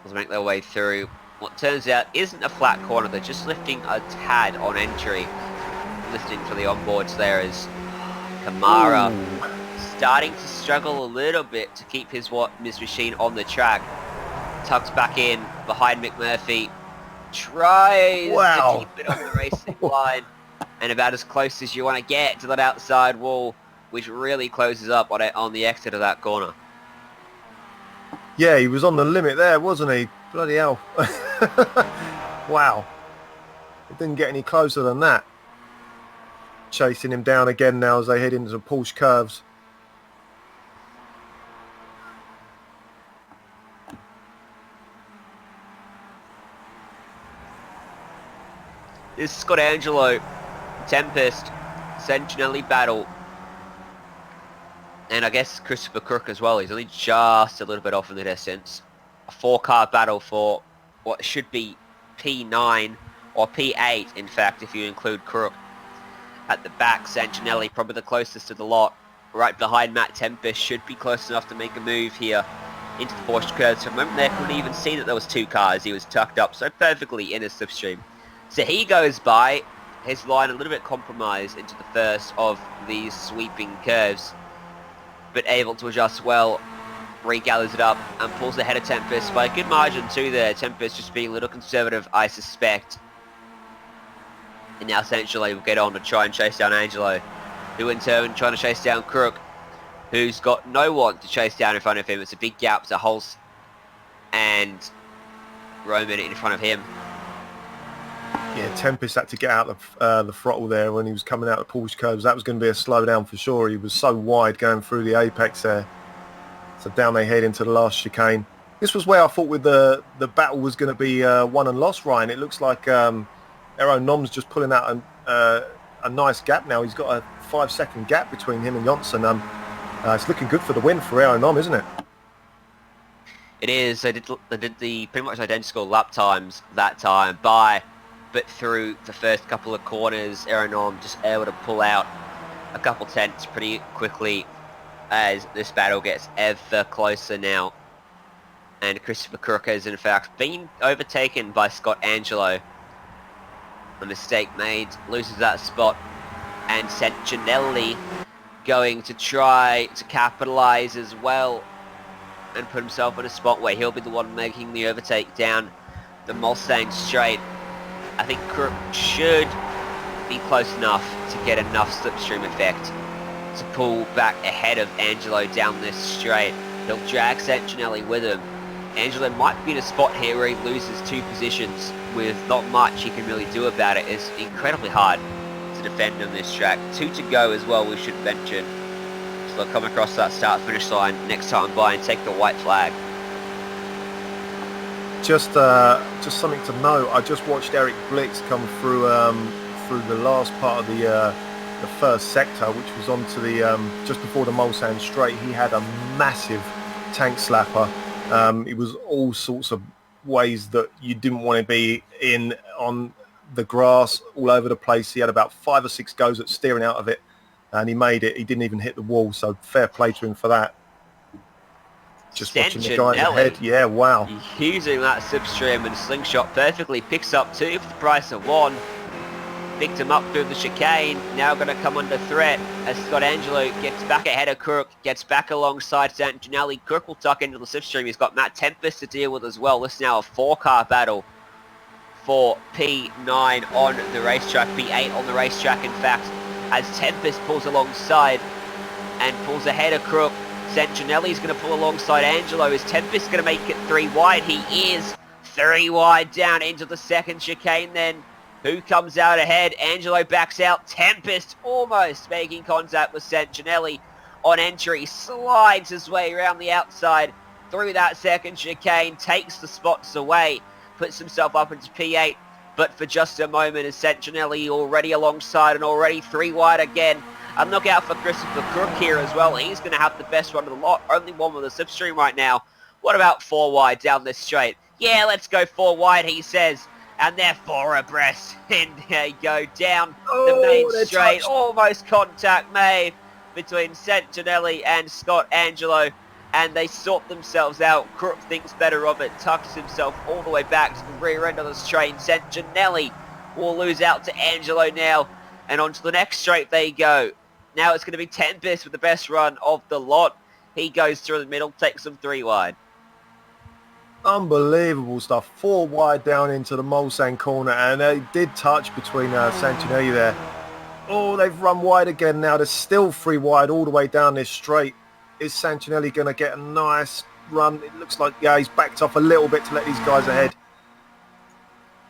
Let's make their way through what turns out isn't a flat corner. They're just lifting a tad on entry. Listening for the onboards there is Kamara starting to struggle a little bit to keep his machine on the track. Tucks back in behind McMurphy. Tries to keep it on the racing line. And about as close as you want to get to that outside wall, which really closes up on the exit of that corner. Yeah, he was on the limit there, wasn't he? Bloody hell. Wow. It didn't get any closer than that. Chasing him down again now as they head into the Porsche curves. This is Scott Angelo, Tempest, Sentinelli battle. And I guess Christopher Crook as well. He's only just a little bit off in the distance. A 4-car battle for what should be P9 or P8, in fact, if you include Crook. At the back, Santinelli probably the closest to the lot. Right behind Matt Tempest, should be close enough to make a move here into the Porsche curves. For a moment there, couldn't even see that there was 2 cars. He was tucked up so perfectly in his slipstream. So he goes by, his line a little bit compromised into the first of these sweeping curves, but able to adjust well, regathers it up and pulls ahead of Tempest by a good margin too there. Tempest just being a little conservative, I suspect. And now essentially will get on to try and chase down Angelo, who in turn trying to chase down Crook, who's got no one to chase down in front of him. It's a big gap to Hulse and Roman in front of him. Yeah, Tempest had to get out the throttle there when he was coming out of Porsche curves. That was going to be a slowdown for sure. He was so wide going through the apex there. So down they head into the last chicane. This was where I thought with the battle was going to be won and lost, Ryan. It looks like Aero Nom's just pulling out a nice gap now. He's got a 5-second gap between him and Johnson. It's looking good for the win for Aero Nom, isn't it? It is. They did the pretty much identical lap times that time but through the first couple of corners, Aero Nom just able to pull out a couple tenths pretty quickly as this battle gets ever closer now. And Christopher Crook has in fact been overtaken by Scott Angelo. A mistake made, loses that spot, and Sentinelli going to try to capitalise as well and put himself in a spot where he'll be the one making the overtake down the Mustang straight. I think Crook should be close enough to get enough slipstream effect to pull back ahead of Angelo down this straight. He'll drag Sentinelli with him. Angelo might be in a spot here where he loses 2 positions with not much he can really do about it. It's incredibly hard to defend on this track. 2 to go as well, we should mention. So they'll come across that start-finish line next time by and take the white flag. Just something to note. I just watched Eric Blix come through the last part of the first sector, which was onto the just before the Mulsanne straight. He had a massive tank slapper. It was all sorts of ways that you didn't want to be in on the grass all over the place. He had about 5 or 6 goes at steering out of it, and he made it. He didn't even hit the wall, so fair play to him for that. Just watching the guys ahead. Yeah, wow. Using that slipstream and slingshot perfectly. Picks up 2 for the price of 1. Picked him up through the chicane. Now going to come under threat as Scott Angelo gets back ahead of Crook. Gets back alongside Santinelli. Crook will tuck into the slipstream. He's got Matt Tempest to deal with as well. This is now a 4-car battle for P9 on the racetrack. P8 on the racetrack, in fact, as Tempest pulls alongside and pulls ahead of Crook. Santinelli's going to pull alongside Angelo. Is Tempest going to make it 3 wide? He is 3 wide down into the second chicane then. Who comes out ahead? Angelo backs out. Tempest almost making contact with Santinelli on entry. Slides his way around the outside through that second chicane. Takes the spots away. Puts himself up into P8. But for just a moment is Santinelli already alongside and already 3 wide again. And look out for Christopher Crook here as well. He's going to have the best run of the lot. Only one with a slipstream right now. What about 4 wide down this straight? Yeah, let's go 4 wide, he says. And they're 4 abreast. And they go down the main straight. Almost contact made between Santinelli and Scott Angelo. and they sort themselves out. Crook thinks better of it, tucks himself all the way back to the rear end of the straight. Santinelli will lose out to Angelo now, and onto the next straight they go. Now it's going to be Tempest with the best run of the lot. He goes through the middle, takes them 3 wide. Unbelievable stuff. 4 wide down into the Mulsanne corner, and they did touch between Santinelli there. Oh, they've run wide again now. There's still 3 wide all the way down this straight. Is Santinelli going to get a nice run? It looks like, yeah, he's backed off a little bit to let these guys ahead.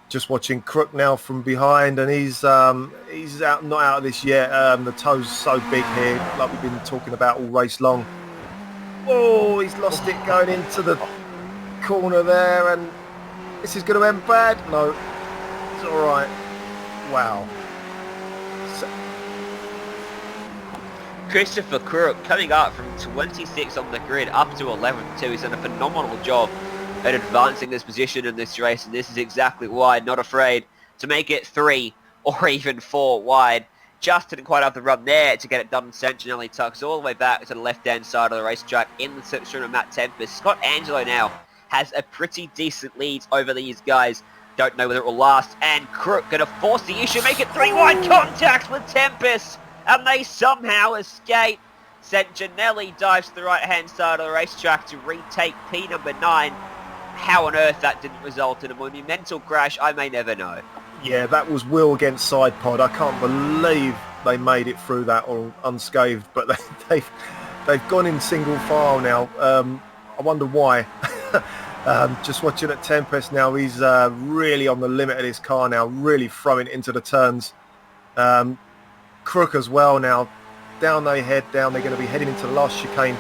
Just watching Crook now from behind, and he's not out of this yet. The toe's so big here, like we've been talking about all race long. Oh, he's lost it going into the corner there, and this is going to end bad. No, it's all right. Wow. Christopher Crook coming up from 26 on the grid up to 11th too. He's done a phenomenal job at advancing this position in this race, and this is exactly why, not afraid to make it 3 or even 4 wide. Just didn't quite have the run there to get it done. Santinelli tucks all the way back to the left-hand side of the racetrack in the section of Matt Tempest. Scott Angelo now has a pretty decent lead over these guys. Don't know whether it will last, and Crook going to force the issue, make it 3 wide contact with Tempest, and they somehow escape. Santinelli dives to the right-hand side of the racetrack to retake P number 9. How on earth that didn't result in a monumental crash, I may never know. Yeah, that was wheel against side pod. I can't believe they made it through that all unscathed, but they've gone in single file now. I wonder why. Just watching at Tempest now, he's really on the limit of his car now, really throwing it into the turns. Crook as well now. Down they head, down. They're going to be heading into the last chicane.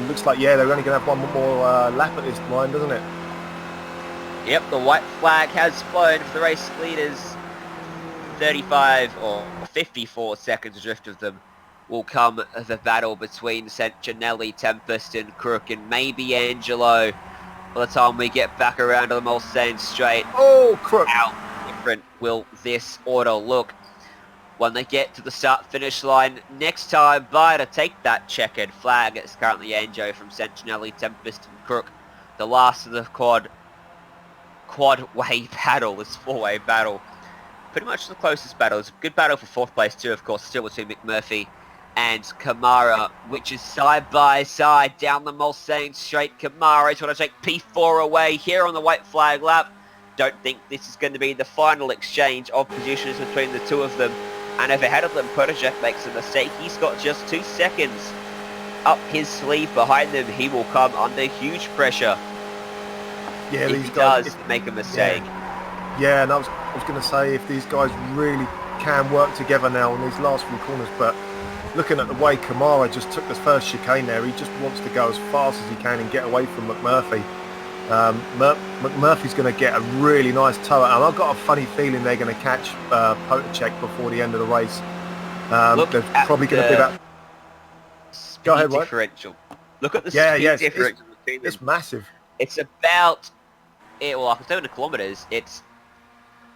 Looks like, yeah, they're only going to have one more lap at this line, doesn't it? Yep, the white flag has flown for the race leaders. 35 or 54 seconds adrift of them will come the battle between Santinelli, Tempest and Crook, and maybe Angelo by the time we get back around to the Mulsanne straight. Oh, Crook! How different will this order look when they get to the start-finish line next time by to take that checkered flag? It's currently Angelo from Santinelli, Tempest and Crook. The last of the quad-way battle, this 4-way battle. Pretty much the closest battle. It's a good battle for 4th place too, of course, still between McMurphy and Kamara, which is side by side down the Mulsanne straight. Kamara is going to take P4 away here on the white flag lap. Don't think this is going to be the final exchange of positions between the two of them. And if ahead of them, Protejek makes a mistake. He's got just 2 seconds up his sleeve behind them. He will come under huge pressure. Yeah, if these he guys does make a mistake. Yeah, and I was going to say, if these guys really can work together now on these last few corners, but looking at the way Kamara just took the first chicane there, he just wants to go as fast as he can and get away from McMurphy. McMurphy's going to get a really nice tow, and I've got a funny feeling they're going to catch Protejek before the end of the race. There's probably going to be that. Go ahead, right? Differential. Look at the speed differential between them. It's massive. It's about, like 7 kilometres. It's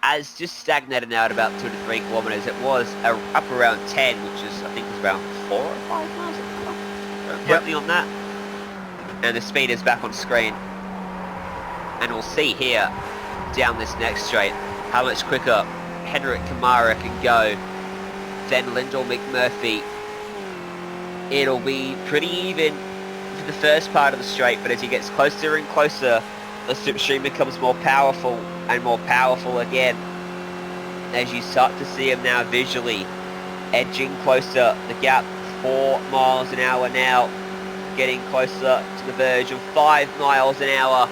as just stagnated now at about 2 to 3 kilometres. It was up around 10, which is, I think, was around 4 or 5 miles an hour. Roughly on that. And the speed is back on screen. And we'll see here, down this next straight, how much quicker Henrik Kamara can go than Lyndall McMurphy. It'll be pretty even for the first part of the straight, but as he gets closer and closer, the slipstream becomes more powerful and more powerful again. As you start to see him now visually edging closer, the gap 4 miles an hour now, getting closer to the verge of 5 miles an hour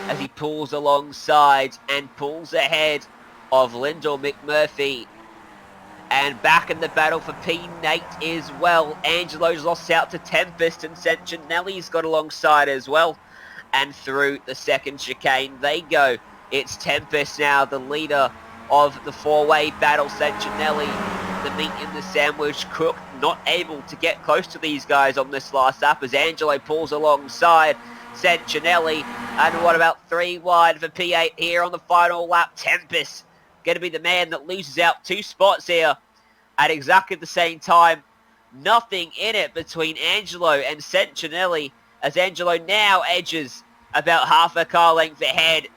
as he pulls alongside and pulls ahead of Lyndall McMurphy. And back in the battle for P8 as well. Angelo's lost out to Tempest, and Santinelli's got alongside as well. And through the second chicane they go. It's Tempest now, the leader of the 4-way battle. Santinelli, the meat in the sandwich. Crook not able to get close to these guys on this last lap as Angelo pulls alongside Santinelli. And what about 3 wide for P8 here on the final lap? Tempest going to be the man that loses out 2 spots here at exactly the same time. Nothing in it between Angelo and Santinelli as Angelo now edges about half a car length ahead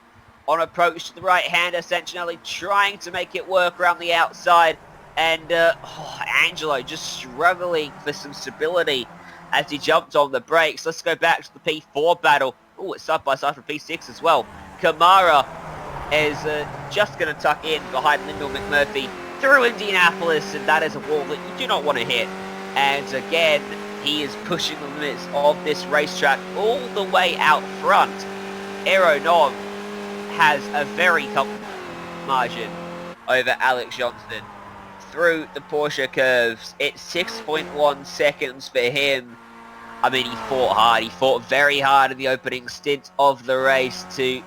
on approach to the right-hander. Santinelli trying to make it work around the outside, and Angelo just struggling for some stability as he jumped on the brakes. Let's go back to the P4 battle. Oh, it's side by side for P6 as well. Kamara is just going to tuck in behind Lyndall McMurphy through Indianapolis, and that is a wall that you do not want to hit. And again, he is pushing the limits of this racetrack all the way out front. Aeronom has a very comfortable margin over Alex Johnson through the Porsche curves. It's 6.1 seconds for him. I mean, he fought hard. He fought very hard in the opening stint of the race to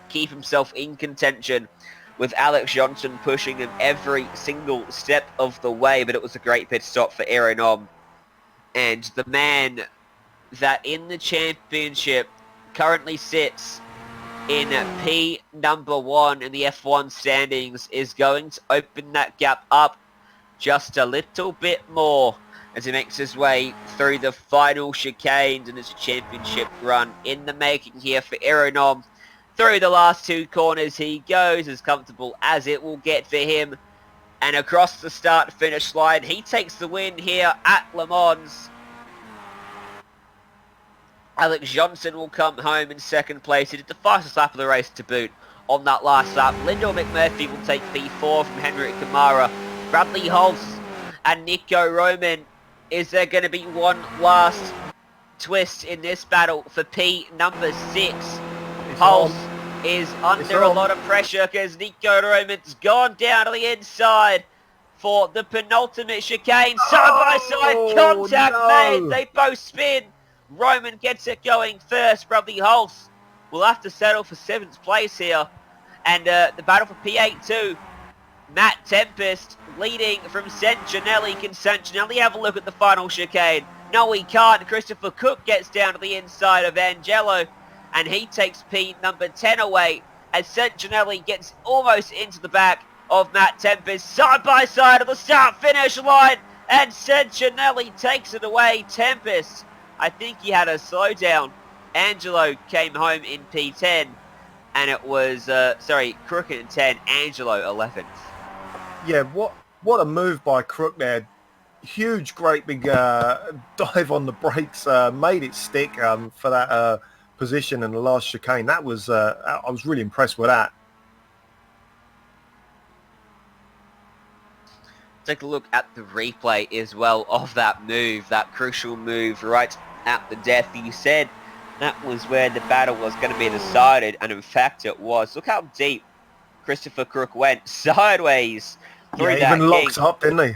keep himself in contention, with Alex Johnson pushing him every single step of the way. But it was a great pit stop for Aeronom. And the man that in the championship currently sits in P number 1 in the F1 standings is going to open that gap up just a little bit more as he makes his way through the final chicanes, and it's a championship run in the making here for Aeronom. Through the last 2 corners he goes, as comfortable as it will get for him. And across the start-finish line, he takes the win here at Le Mans. Alex Johnson will come home in second place. He did the fastest lap of the race to boot on that last lap. Lyndall McMurphy will take P4 from Henrik Kamara. Bradley Holtz and Nico Roman. Is there going to be one last twist in this battle for P number 6? Holtz is under a lot of pressure because Nico Roman's gone down to the inside for the penultimate chicane. Side-by-side contact made. They both spin. Roman gets it going first. Bradley Holtz will have to settle for 7th place here. And the battle for P8 too. Matt Tempest leading from Santinelli. Can Santinelli have a look at the final chicane? No, he can't. Christopher Cook gets down to the inside of Angelo, and he takes P number 10 away as Santinelli gets almost into the back of Matt Tempest. Side by side of the start-finish line, and Santinelli takes it away. Tempest, I think he had a slowdown. Angelo came home in P10, and it was, Crook in 10, Angelo 11th. Yeah, what a move by Crook there. Huge, great big dive on the brakes, made it stick for that position in the last chicane. That was, I was really impressed with that. Take a look at the replay as well of that move, that crucial move right at the death. You said that was where the battle was going to be decided, and in fact it was. Look how deep Christopher Crook went sideways through that even locked up, didn't he?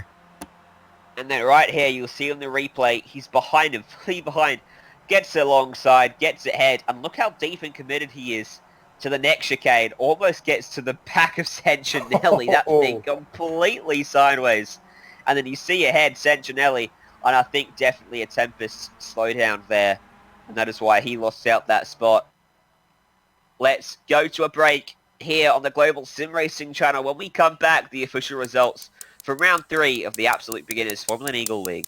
And then right here, you'll see on the replay, he's behind him, fully behind, gets alongside, gets ahead, and look how deep and committed he is to the next chicane. Almost gets to the back of Santinelli. That thing completely sideways. And then you see ahead Santinelli, and I think definitely a Tempest slowdown there. And that is why he lost out that spot. Let's go to a break here on the Global SimRacing Channel. When we come back, the official results from round 3 of the Absolute Beginners Formula Neagle League.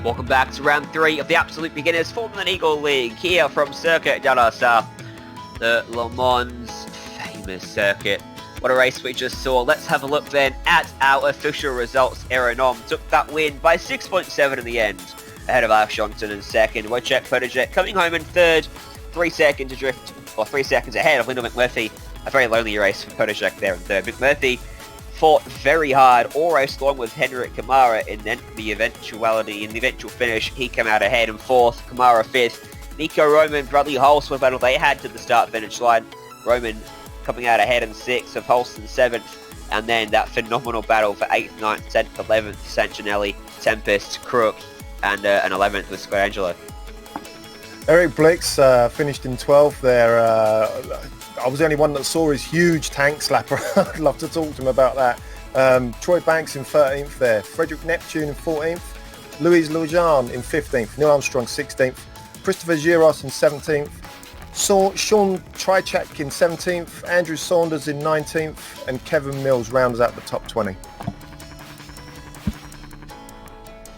Welcome back to round 3 of the Absolute Beginners Formula Neagle League here from Circuit de la Sarthe, the Le Mans famous circuit. What a race we just saw. Let's have a look then at our official results. Renault took that win by 6.7 in the end, ahead of Alex Johnson in second. Wojciech Podolak coming home in third, 3 seconds adrift, or 3 seconds ahead of Lyndon McMurphy. A very lonely race for Podolak there in third. McMurphy fought very hard all race long with Henrik Kamara, and then in the eventual finish, he came out ahead in fourth, Kamara fifth. Nico Roman, Bradley Hulse, what battle they had to the start-finish line. Roman coming out ahead in sixth, of Hulse in seventh, and then that phenomenal battle for 8th, 9th, 10th, 11th, Sancinelli, Tempest, Crook, and an 11th with Squarangelo. Eric Blix finished in 12th there. I was the only one that saw his huge tank slapper. I'd love to talk to him about that. Troy Banks in 13th there. Frederick Neptune in 14th. Louis Lejean in 15th. Neil Armstrong 16th. Christopher Giros in 17th. Sean Trichak in 17th. Andrew Saunders in 19th. And Kevin Mills rounds out the top 20.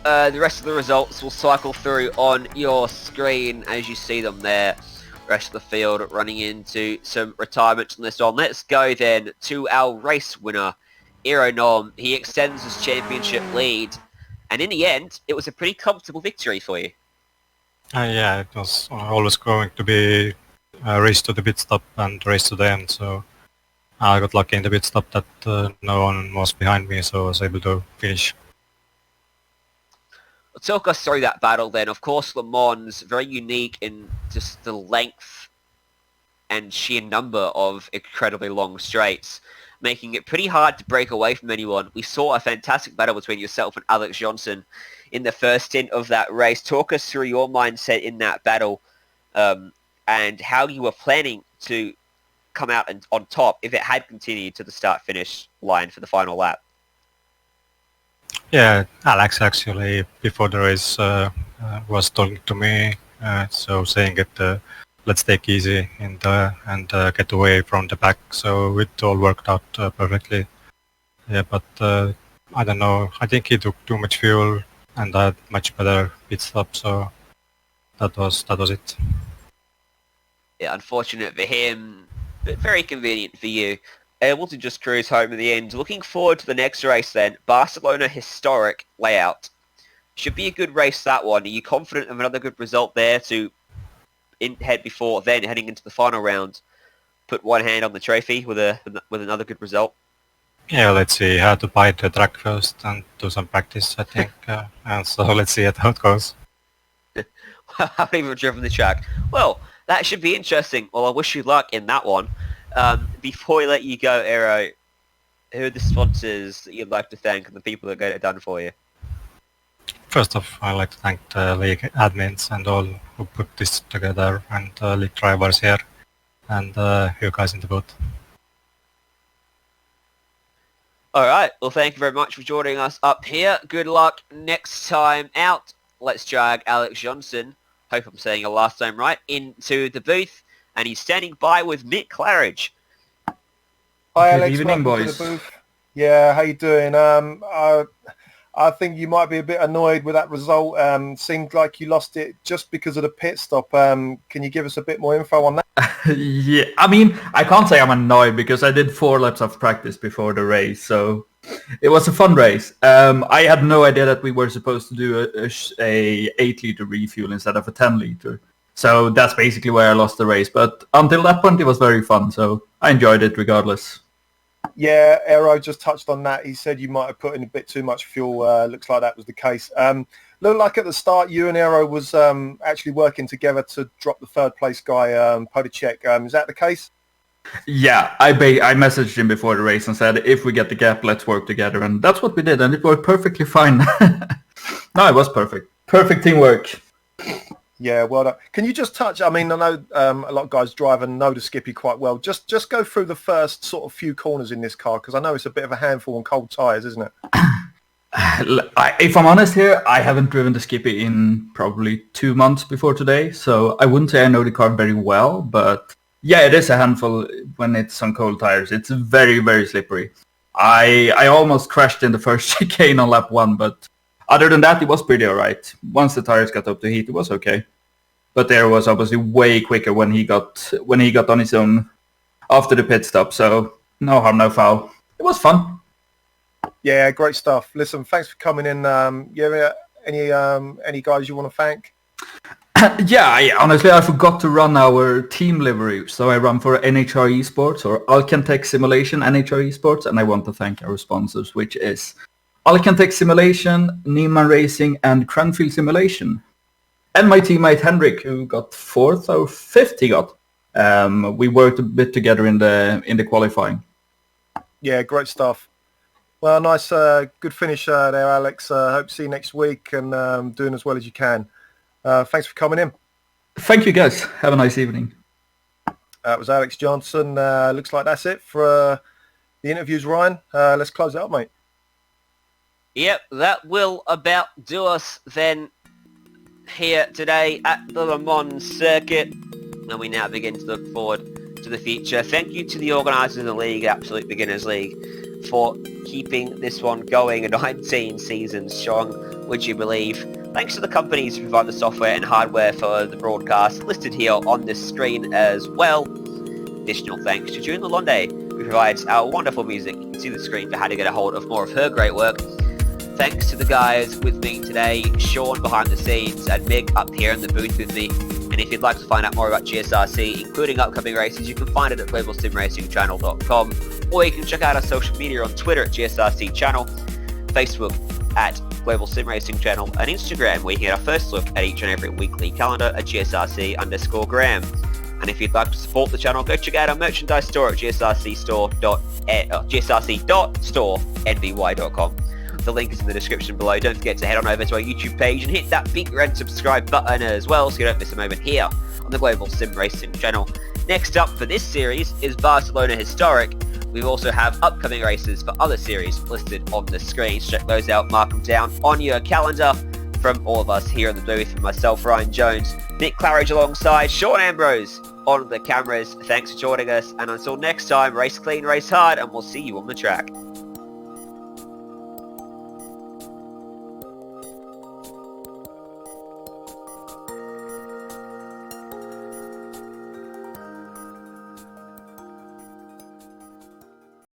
The rest of the results will cycle through on your screen as you see them there. Rest of the field running into some retirements on this one. Let's go then to our race winner, Renault. He extends his championship lead, and in the end, it was a pretty comfortable victory for you. Yeah, it was always going to be a race to the pit stop and race to the end, so I got lucky in the pit stop that no one was behind me, so I was able to finish. Talk us through that battle then. Of course, Le Mans, very unique in just the length and sheer number of incredibly long straights, making it pretty hard to break away from anyone. We saw a fantastic battle between yourself and Alex Johnson in the first stint of that race. Talk us through your mindset in that battle and how you were planning to come out on top if it had continued to the start-finish line for the final lap. Yeah, Alex actually before the race was talking to me, so saying that let's take easy and get away from the back. So it all worked out perfectly. Yeah, but I don't know. I think he took too much fuel and had much better pit stop. So that was it. Yeah, unfortunate for him, but very convenient for you. Able to just cruise home in the end. Looking forward to the next race then. Barcelona historic layout. Should be a good race, that one. Are you confident of another good result there to head before then heading into the final round? Put one hand on the trophy with another good result? Yeah, let's see. How to buy the track first and do some practice, I think. And so let's see how it goes. I haven't even driven the track. Well, that should be interesting. Well, I wish you luck in that one. Before we let you go, Aero, who are the sponsors that you'd like to thank and the people that got it done for you? First off, I'd like to thank the league admins and all who put this together, and league drivers here, and you guys in the booth. Alright, well thank you very much for joining us up here. Good luck next time out. Let's drag Alex Johnson, hope I'm saying your last name right, into the booth. And he's standing by with Nick Claridge. Hi, Alex. Good evening, welcome boys. to the booth. Yeah, how you doing? I think you might be a bit annoyed with that result. Seemed like you lost it just because of the pit stop. Can you give us a bit more info on that? Yeah, I mean, I can't say I'm annoyed because I did 4 laps of practice before the race, so it was a fun race. I had no idea that we were supposed to do a 8-liter refuel instead of a 10-liter. So that's basically where I lost the race. But until that point, it was very fun. So I enjoyed it regardless. Yeah, Aero just touched on that. He said you might have put in a bit too much fuel. Looks like that was the case. Looked like at the start, you and Aero was actually working together to drop the third place guy, Podolak. Is that the case? Yeah, I messaged him before the race and said, if we get the gap, let's work together. And that's what we did. And it worked perfectly fine. No, it was perfect. Perfect teamwork. Yeah, well done. Can you just touch, I mean, I know a lot of guys drive and know the Skippy quite well. Just go through the first sort of few corners in this car, because I know it's a bit of a handful on cold tyres, isn't it? If I'm honest here, I haven't driven the Skippy in probably 2 months before today, so I wouldn't say I know the car very well, but yeah, it is a handful when it's on cold tires. It's very, very slippery. I almost crashed in the first chicane on lap 1, but Other than that, it was pretty alright. Once the tires got up to heat, it was okay. But there was obviously way quicker when he got on his own after the pit stop. So no harm, no foul. It was fun. Yeah, great stuff. Listen, thanks for coming in. You have any guys you want to thank? Yeah, honestly, I forgot to run our team livery. So I run for NHR Esports or Alcantech Simulation NHR Esports, and I want to thank our sponsors, which is Alcantech Simulation, Neiman Racing, and Cranfield Simulation. And my teammate Henrik, who got 4th or 5th he got. We worked a bit together in the qualifying. Yeah, great stuff. Well, nice, good finish there, Alex. Hope to see you next week and doing as well as you can. Thanks for coming in. Thank you, guys. Have a nice evening. That was Alex Johnson. Looks like that's it for the interviews, Ryan. Let's close it up, mate. Yep, that will about do us then here today at the Le Mans circuit. And we now begin to look forward to the future. Thank you to the organisers of the league, Absolute Beginners League, for keeping this one going. 19 seasons strong, would you believe? Thanks to the companies who provide the software and hardware for the broadcast, listed here on this screen as well. Additional thanks to June Lalonde, who provides our wonderful music. You can see the screen for how to get a hold of more of her great work. Thanks to the guys with me today, Sean behind the scenes and Mig up here in the booth with me. And if you'd like to find out more about GSRC, including upcoming races, you can find it at globalsimracingchannel.com, or you can check out our social media on Twitter at GSRC Channel, Facebook at Global SimRacing Channel, and Instagram, where you can get our first look at each and every weekly calendar at GSRC_Graham. And if you'd like to support the channel, go check out our merchandise store at gsrc.store.nvy.com. The link is in the description below. Don't forget to head on over to our YouTube page and hit that big red subscribe button as well, so you don't miss a moment here on the Global Sim Racing Channel. Next up for this series is Barcelona Historic. We also have upcoming races for other series listed on the screen. So check those out, mark them down on your calendar. From all of us here in the booth, from myself, Ryan Jones, Nick Claridge alongside Sean Ambrose on the cameras. Thanks for joining us, and until next time, race clean, race hard, and we'll see you on the track.